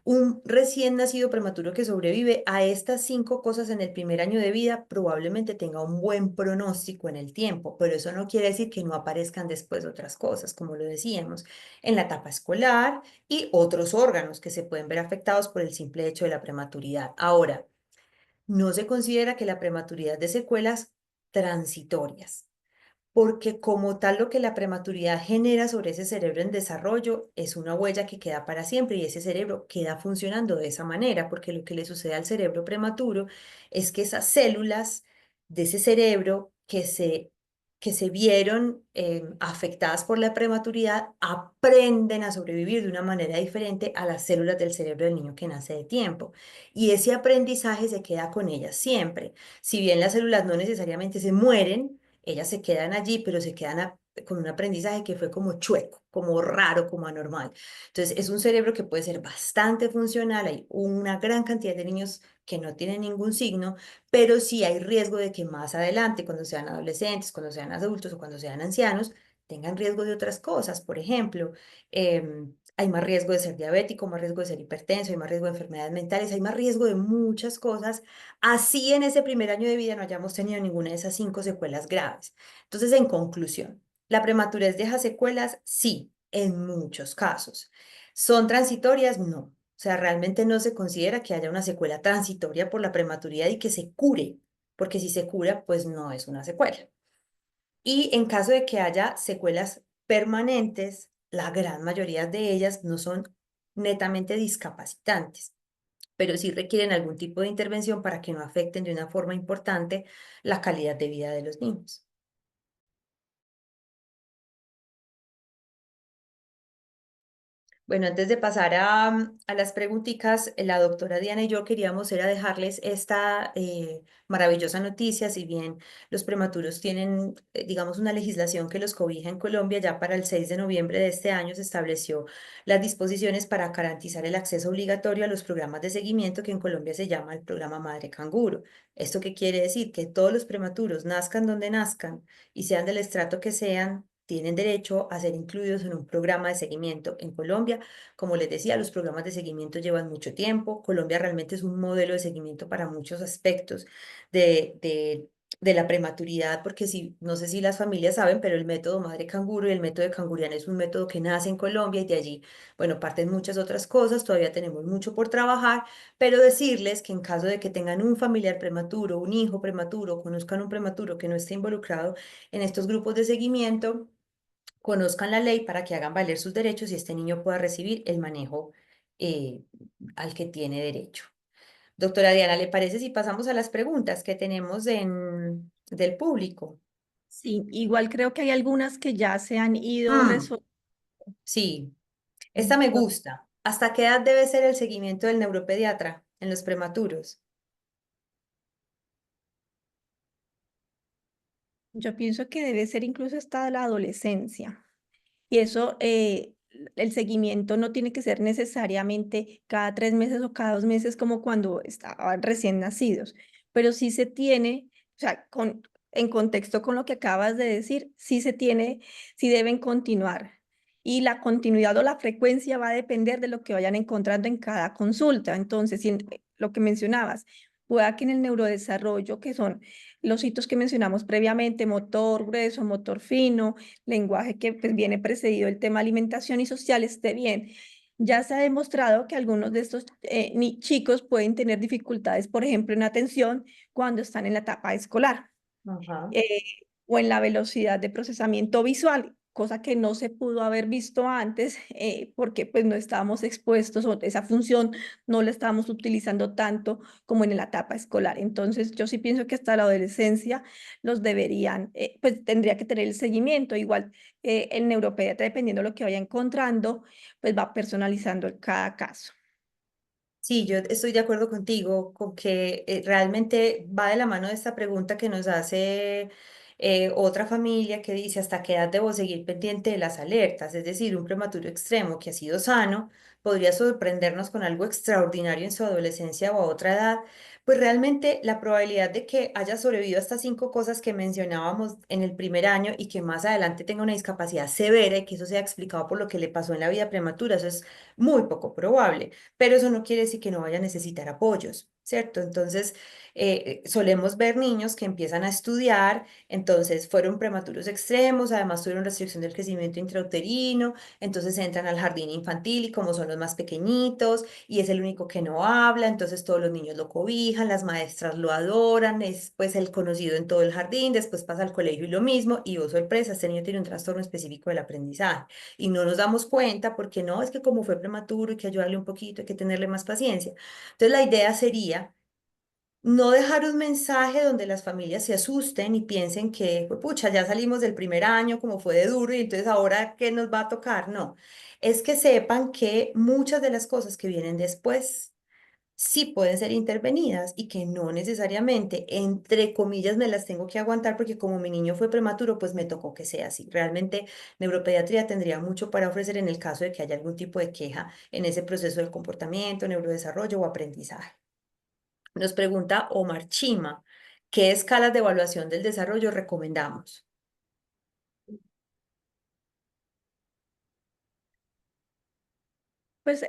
Un recién nacido prematuro que sobrevive a estas 5 cosas en el primer año de vida probablemente tenga un buen pronóstico en el tiempo, pero eso no quiere decir que no aparezcan después otras cosas, como lo decíamos, en la etapa escolar y otros órganos que se pueden ver afectados por el simple hecho de la prematuridad. Ahora, no se considera que la prematuridad de secuelas transitorias, porque como tal lo que la prematuridad genera sobre ese cerebro en desarrollo es una huella que queda para siempre y ese cerebro queda funcionando de esa manera, porque lo que le sucede al cerebro prematuro es que esas células de ese cerebro que se vieron afectadas por la prematuridad aprenden a sobrevivir de una manera diferente a las células del cerebro del niño que nace de tiempo. Y ese aprendizaje se queda con ellas siempre. Si bien las células no necesariamente se mueren, ellas se quedan allí, pero se quedan con un aprendizaje que fue como chueco, como raro, como anormal. Entonces, es un cerebro que puede ser bastante funcional. Hay una gran cantidad de niños que no tienen ningún signo, pero sí hay riesgo de que más adelante, cuando sean adolescentes, cuando sean adultos o cuando sean ancianos, tengan riesgo de otras cosas. Por ejemplo, hay más riesgo de ser diabético, más riesgo de ser hipertenso, hay más riesgo de enfermedades mentales, hay más riesgo de muchas cosas. Así en ese primer año de vida no hayamos tenido ninguna de esas 5 secuelas graves. Entonces, en conclusión, ¿la prematurez deja secuelas? Sí, en muchos casos. ¿Son transitorias? No. O sea, realmente no se considera que haya una secuela transitoria por la prematuridad y que se cure, porque si se cura, pues no es una secuela. Y en caso de que haya secuelas permanentes, la gran mayoría de ellas no son netamente discapacitantes, pero sí requieren algún tipo de intervención para que no afecten de una forma importante la calidad de vida de los niños. Bueno, antes de pasar a las preguntitas, la doctora Diana y yo queríamos era dejarles esta maravillosa noticia. Si bien los prematuros tienen, digamos, una legislación que los cobija en Colombia, ya para el 6 de noviembre de este año se estableció las disposiciones para garantizar el acceso obligatorio a los programas de seguimiento que en Colombia se llama el programa Madre Canguro. ¿Esto qué quiere decir? Que todos los prematuros, nazcan donde nazcan y sean del estrato que sean, tienen derecho a ser incluidos en un programa de seguimiento en Colombia. Como les decía, los programas de seguimiento llevan mucho tiempo. Colombia realmente es un modelo de seguimiento para muchos aspectos de, de, de la prematuridad, porque si, no sé si las familias saben, pero el método Madre Canguro y el método de Canguriana es un método que nace en Colombia y de allí, bueno, parten muchas otras cosas. Todavía tenemos mucho por trabajar, pero decirles que en caso de que tengan un familiar prematuro, un hijo prematuro, conozcan un prematuro que no esté involucrado en estos grupos de seguimiento, conozcan la ley para que hagan valer sus derechos y este niño pueda recibir el manejo eh, al que tiene derecho. Doctora Diana, ¿le parece si pasamos a las preguntas que tenemos del público? Sí, igual creo que hay algunas que ya se han ido Mm, resolviendo. sí, esta me gusta. ¿Hasta qué edad debe ser el seguimiento del neuropediatra en los prematuros? Yo pienso que debe ser incluso hasta la adolescencia. Y eso, el seguimiento no tiene que ser necesariamente cada 3 meses o cada 2 meses como cuando estaban recién nacidos, pero sí se tiene, o sea, en contexto con lo que acabas de decir, sí deben continuar. Y la continuidad o la frecuencia va a depender de lo que vayan encontrando en cada consulta. Entonces, lo que mencionabas, pueda que en el neurodesarrollo, que son los hitos que mencionamos previamente, motor grueso, motor fino, lenguaje que pues, viene precedido el tema alimentación y social, esté bien. Ya se ha demostrado que algunos de estos chicos pueden tener dificultades, por ejemplo, en atención cuando están en la etapa escolar Ajá. eh, o en la velocidad de procesamiento visual, cosa que no se pudo haber visto antes porque pues no estábamos expuestos o esa función no la estábamos utilizando tanto como en la etapa escolar. Entonces yo sí pienso que hasta la adolescencia los deberían, pues tendría que tener el seguimiento. Igual el neuropediatra, dependiendo de lo que vaya encontrando, pues va personalizando cada caso. Sí, yo estoy de acuerdo contigo con que realmente va de la mano de esta pregunta que nos hace otra familia que dice hasta qué edad debo seguir pendiente de las alertas, es decir, un prematuro extremo que ha sido sano podría sorprendernos con algo extraordinario en su adolescencia o a otra edad, pues realmente la probabilidad de que haya sobrevivido a estas 5 cosas que mencionábamos en el primer año y que más adelante tenga una discapacidad severa y que eso sea explicado por lo que le pasó en la vida prematura, eso es muy poco probable, pero eso no quiere decir que no vaya a necesitar apoyos, ¿cierto? Entonces, solemos ver niños que empiezan a estudiar, entonces fueron prematuros extremos, además tuvieron restricción del crecimiento intrauterino, entonces entran al jardín infantil y como son los más pequeñitos y es el único que no habla, entonces todos los niños lo cobijan, las maestras lo adoran, es pues el conocido en todo el jardín, después pasa al colegio y lo mismo, y oh sorpresa, este niño tiene un trastorno específico del aprendizaje y no nos damos cuenta porque no, es que como fue prematuro hay que ayudarle un poquito, hay que tenerle más paciencia. Entonces la idea sería no dejar un mensaje donde las familias se asusten y piensen que, pues, pucha, ya salimos del primer año, como fue de duro y entonces ahora ¿qué nos va a tocar? No, es que sepan que muchas de las cosas que vienen después sí pueden ser intervenidas y que no necesariamente, entre comillas, me las tengo que aguantar porque como mi niño fue prematuro, pues me tocó que sea así. Realmente, neuropediatría tendría mucho para ofrecer en el caso de que haya algún tipo de queja en ese proceso del comportamiento, neurodesarrollo o aprendizaje. Nos pregunta Omar Chima, ¿qué escalas de evaluación del desarrollo recomendamos? Pues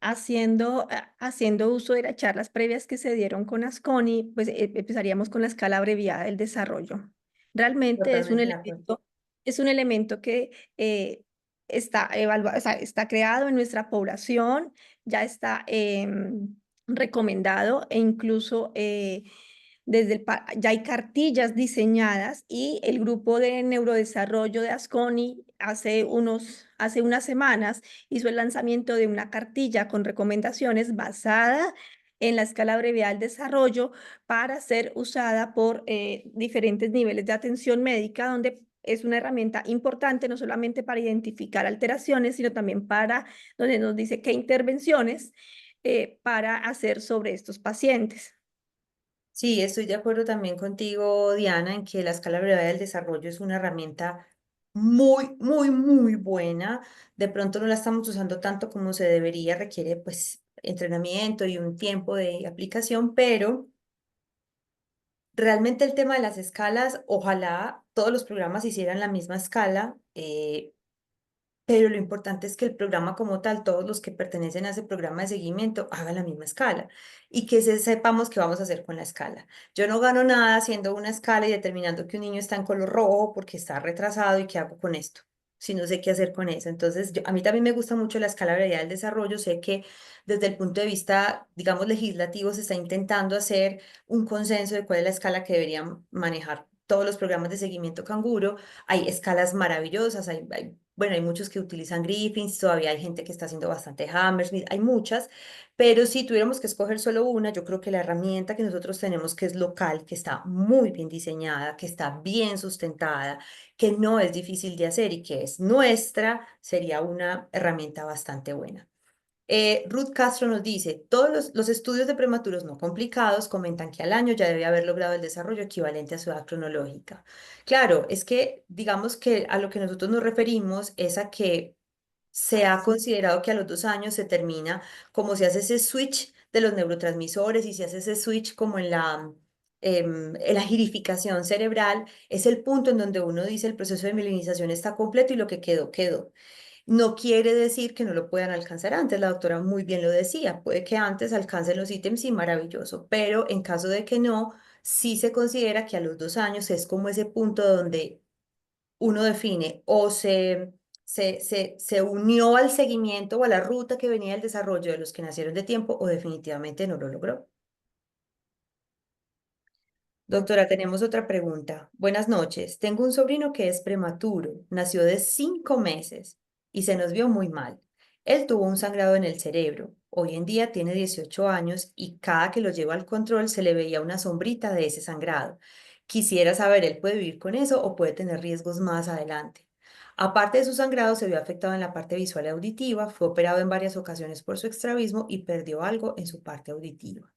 haciendo uso de las charlas previas que se dieron con Asconi, pues empezaríamos con la escala abreviada del desarrollo. Realmente Totalmente de acuerdo. es un elemento que está evaluado, o sea, está creado en nuestra población, ya está recomendado e incluso ya hay cartillas diseñadas y el grupo de neurodesarrollo de Asconi hace unas semanas hizo el lanzamiento de una cartilla con recomendaciones basada en la escala abreviada del desarrollo para ser usada por diferentes niveles de atención médica, donde es una herramienta importante no solamente para identificar alteraciones, sino también para donde nos dice qué intervenciones para hacer sobre estos pacientes. Sí, estoy de acuerdo también contigo, Diana, en que la escala breve del desarrollo es una herramienta muy, muy, muy buena. De pronto no la estamos usando tanto como se debería, requiere pues entrenamiento y un tiempo de aplicación, pero realmente el tema de las escalas, ojalá todos los programas hicieran la misma escala. Pero lo importante es que el programa como tal, todos los que pertenecen a ese programa de seguimiento, hagan la misma escala y que sepamos qué vamos a hacer con la escala. Yo no gano nada haciendo una escala y determinando que un niño está en color rojo porque está retrasado y qué hago con esto, si no sé qué hacer con eso. Entonces, a mí también me gusta mucho la escala variable del desarrollo. Sé que desde el punto de vista, digamos, legislativo se está intentando hacer un consenso de cuál es la escala que deberían manejar todos los programas de seguimiento canguro. Hay escalas maravillosas, bueno, hay muchos que utilizan Griffins, todavía hay gente que está haciendo bastante Hammersmith, hay muchas, pero si tuviéramos que escoger solo una, yo creo que la herramienta que nosotros tenemos, que es local, que está muy bien diseñada, que está bien sustentada, que no es difícil de hacer y que es nuestra, sería una herramienta bastante buena. Ruth Castro nos dice, todos los estudios de prematuros no complicados comentan que al año ya debe haber logrado el desarrollo equivalente a su edad cronológica. Claro, es que digamos que a lo que nosotros nos referimos es a que se ha considerado que a los 2 años se termina, como se hace ese switch de los neurotransmisores y se hace ese switch como en la girificación cerebral es el punto en donde uno dice el proceso de mielinización está completo y lo que quedó, quedó. No quiere decir que no lo puedan alcanzar antes, la doctora muy bien lo decía, puede que antes alcancen los ítems y maravilloso, pero en caso de que no, sí se considera que a los 2 años es como ese punto donde uno define o se unió al seguimiento o a la ruta que venía del desarrollo de los que nacieron de tiempo o definitivamente no lo logró. Doctora, tenemos otra pregunta. Buenas noches. Tengo un sobrino que es prematuro, nació de 5 meses y se nos vio muy mal. Él tuvo un sangrado en el cerebro. Hoy en día tiene 18 años y cada que lo lleva al control se le veía una sombrita de ese sangrado. Quisiera saber, ¿él puede vivir con eso o puede tener riesgos más adelante? Aparte de su sangrado, se vio afectado en la parte visual y auditiva, fue operado en varias ocasiones por su estrabismo y perdió algo en su parte auditiva.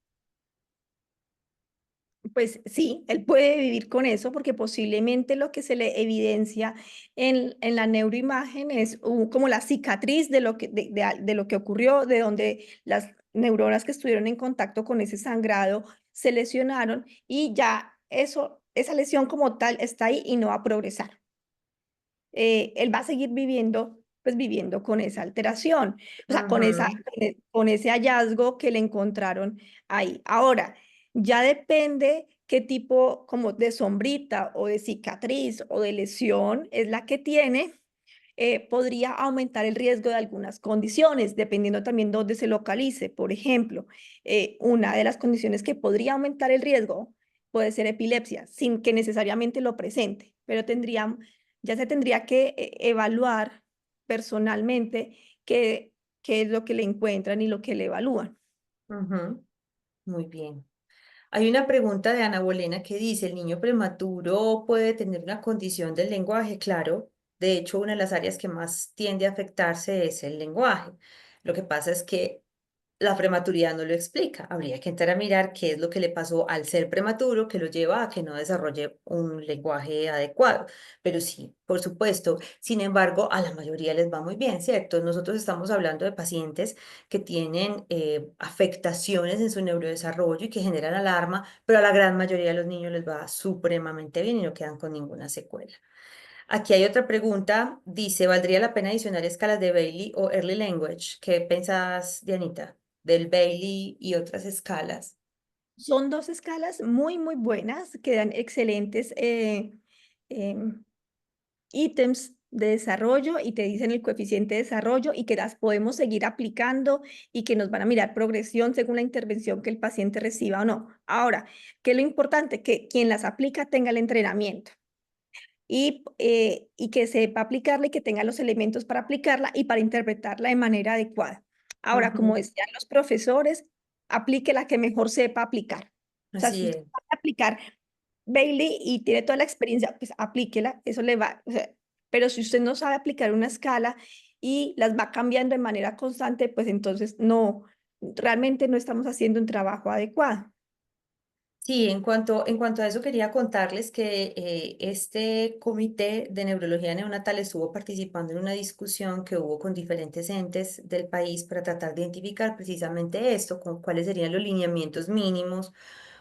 Pues sí, él puede vivir con eso porque posiblemente lo que se le evidencia en la neuroimagen es como la cicatriz de lo que, de lo que ocurrió, de donde las neuronas que estuvieron en contacto con ese sangrado se lesionaron y ya eso, esa lesión como tal está ahí y no va a progresar. Él va a seguir viviendo, pues viviendo con esa alteración, o sea, con esa, Ujú, con ese hallazgo que le encontraron ahí. Ahora, ya depende qué tipo como de sombrita o de cicatriz o de lesión es la que tiene. Podría aumentar el riesgo de algunas condiciones, dependiendo también dónde se localice. Por ejemplo, una de las condiciones que podría aumentar el riesgo puede ser epilepsia, sin que necesariamente lo presente, pero ya se tendría que evaluar personalmente qué es lo que le encuentran y lo que le evalúan. ujú. Muy bien. Hay una pregunta de Ana Bolena que dice, ¿el niño prematuro puede tener una condición del lenguaje? Claro, de hecho, una de las áreas que más tiende a afectarse es el lenguaje. Lo que pasa es que la prematuridad no lo explica. Habría que entrar a mirar qué es lo que le pasó al ser prematuro que lo lleva a que no desarrolle un lenguaje adecuado. Pero sí, por supuesto. Sin embargo, a la mayoría les va muy bien, ¿cierto? Nosotros estamos hablando de pacientes que tienen afectaciones en su neurodesarrollo y que generan alarma, pero a la gran mayoría de los niños les va supremamente bien y no quedan con ninguna secuela. Aquí hay otra pregunta. Dice, ¿valdría la pena adicionar escalas de Bailey o Early Language? ¿Qué pensás, Dianita, del Bailey y otras escalas? Son dos escalas muy, muy buenas que dan excelentes em, ítems de desarrollo y te dicen el coeficiente de desarrollo y que las podemos seguir aplicando y que nos van a mirar progresión según la intervención que el paciente reciba o no. Ahora, ¿qué es lo importante? Que quien las aplica tenga el entrenamiento y que sepa aplicarla y que tenga los elementos para aplicarla y para interpretarla de manera adecuada. Ahora, como Ujú, decían los profesores, aplique la que mejor sepa aplicar. O sea, si así usted es. sabe aplicar Bailey y tiene toda la experiencia, pues aplíquela, eso le va. O sea, pero si usted no sabe aplicar una escala y las va cambiando de manera constante, pues entonces no, realmente no estamos haciendo un trabajo adecuado. Sí, en cuanto a eso quería contarles que este comité de neurología neonatal estuvo participando en una discusión que hubo con diferentes entes del país para tratar de identificar precisamente esto, con cuáles serían los lineamientos mínimos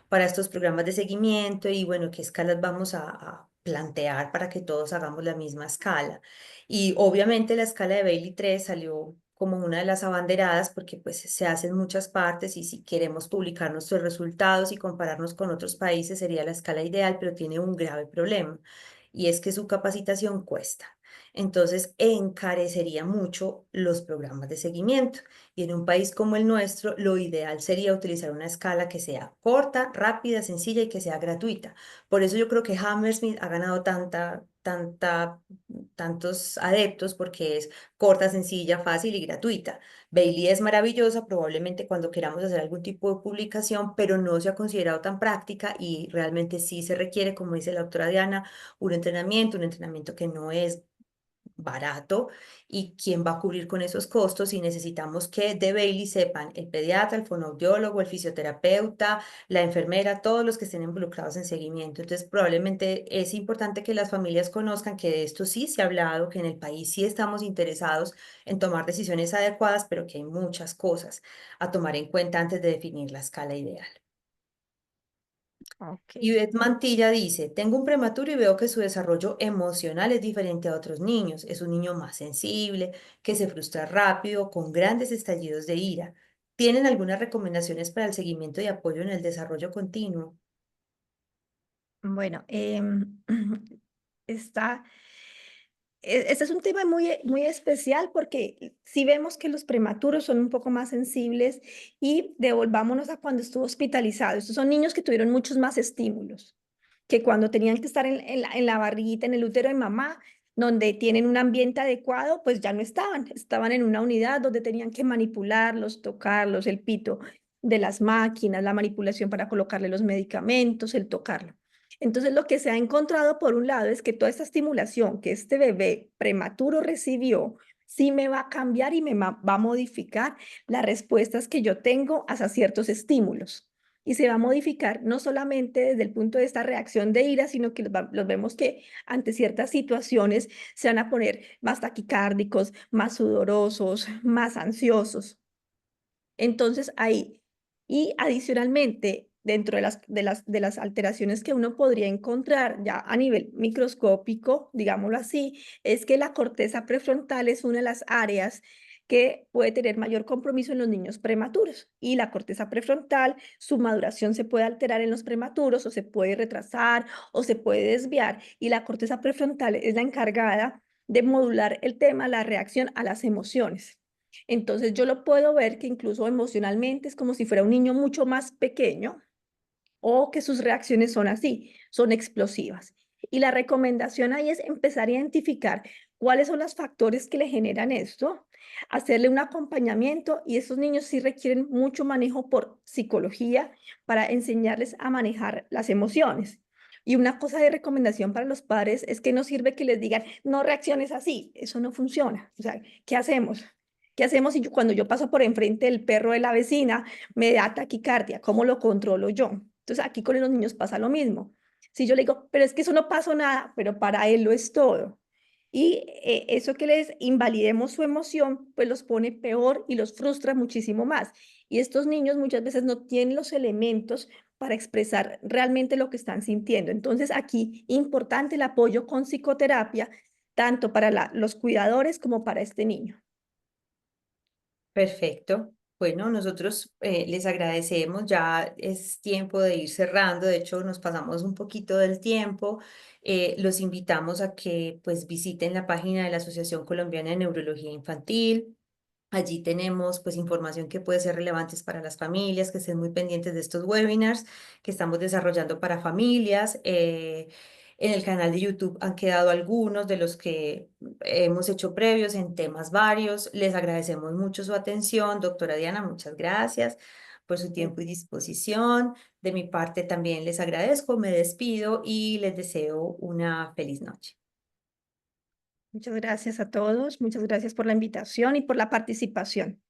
para estos programas de seguimiento y bueno, qué escalas vamos a plantear para que todos hagamos la misma escala. Y obviamente la escala de Bailey 3 salió como una de las abanderadas porque pues se hace en muchas partes y si queremos publicar nuestros resultados y compararnos con otros países sería la escala ideal, pero tiene un grave problema y es que su capacitación cuesta. Entonces encarecería mucho los programas de seguimiento. Y en un país como el nuestro, lo ideal sería utilizar una escala que sea corta, rápida, sencilla y que sea gratuita. Por eso yo creo que Hammersmith ha ganado tantos adeptos porque es corta, sencilla, fácil y gratuita. Bailey es maravillosa, probablemente cuando queramos hacer algún tipo de publicación, pero no se ha considerado tan práctica y realmente sí se requiere, como dice la doctora Diana, un entrenamiento que no es barato y quién va a cubrir con esos costos y necesitamos que de Bailey sepan el pediatra, el fonoaudiólogo, el fisioterapeuta, la enfermera, todos los que estén involucrados en seguimiento. Entonces, probablemente es importante que las familias conozcan que de esto sí se ha hablado, que en el país sí estamos interesados en tomar decisiones adecuadas, pero que hay muchas cosas a tomar en cuenta antes de definir la escala ideal. Ok. Y Beth Mantilla dice, tengo un prematuro y veo que su desarrollo emocional es diferente a otros niños. Es un niño más sensible, que se frustra rápido, con grandes estallidos de ira. ¿Tienen algunas recomendaciones para el seguimiento y apoyo en el desarrollo continuo? Bueno, está, este es un tema muy especial porque si vemos que los prematuros son un poco más sensibles y devolvámonos a cuando estuvo hospitalizado. Estos son niños que tuvieron muchos más estímulos que cuando tenían que estar en la barriguita, en el útero de mamá, donde tienen un ambiente adecuado, pues ya no estaban en una unidad donde tenían que manipularlos, tocarlos, el pito de las máquinas, la manipulación para colocarle los medicamentos, el tocarlo. Entonces, lo que se ha encontrado por un lado es que toda esta estimulación que este bebé prematuro recibió, sí me va a cambiar y va a modificar las respuestas que yo tengo hacia ciertos estímulos y se va a modificar no solamente desde el punto de esta reacción de ira, sino que los vemos que ante ciertas situaciones se van a poner más taquicárdicos, más sudorosos, más ansiosos. Entonces, ahí, y adicionalmente, dentro de las alteraciones que uno podría encontrar ya a nivel microscópico, digámoslo así, es que la corteza prefrontal es una de las áreas que puede tener mayor compromiso en los niños prematuros. Y la corteza prefrontal, su maduración se puede alterar en los prematuros o se puede retrasar o se puede desviar. Y la corteza prefrontal es la encargada de modular el tema, la reacción a las emociones. Entonces yo lo puedo ver que incluso emocionalmente es como si fuera un niño mucho más pequeño o que sus reacciones son así, son explosivas. Y la recomendación ahí es empezar a identificar cuáles son los factores que le generan esto, hacerle un acompañamiento y esos niños sí requieren mucho manejo por psicología para enseñarles a manejar las emociones. Y una cosa de recomendación para los padres es que no sirve que les digan, no reacciones así, eso no funciona. O sea, ¿qué hacemos? ¿Qué hacemos si cuando yo paso por enfrente del perro de la vecina me da taquicardia? ¿Cómo lo controlo yo? Entonces aquí con los niños pasa lo mismo. Si yo le digo, pero es que eso no pasó nada, pero para él lo es todo. Y eso que les invalidemos su emoción, pues los pone peor y los frustra muchísimo más. Y estos niños muchas veces no tienen los elementos para expresar realmente lo que están sintiendo. Entonces aquí importante el apoyo con psicoterapia, tanto para los cuidadores como para este niño. Perfecto. Bueno, nosotros les agradecemos, ya es tiempo de ir cerrando, de hecho nos pasamos un poquito del tiempo. Los invitamos a que pues visiten la página de la Asociación Colombiana de Neurología Infantil. Allí tenemos pues información que puede ser relevante para las familias, que estén muy pendientes de estos webinars que estamos desarrollando para familias. En el canal de YouTube han quedado algunos de los que hemos hecho previos en temas varios. Les agradecemos mucho su atención. Doctora Diana, muchas gracias por su tiempo y disposición. De mi parte también les agradezco, me despido y les deseo una feliz noche. Muchas gracias a todos, muchas gracias por la invitación y por la participación.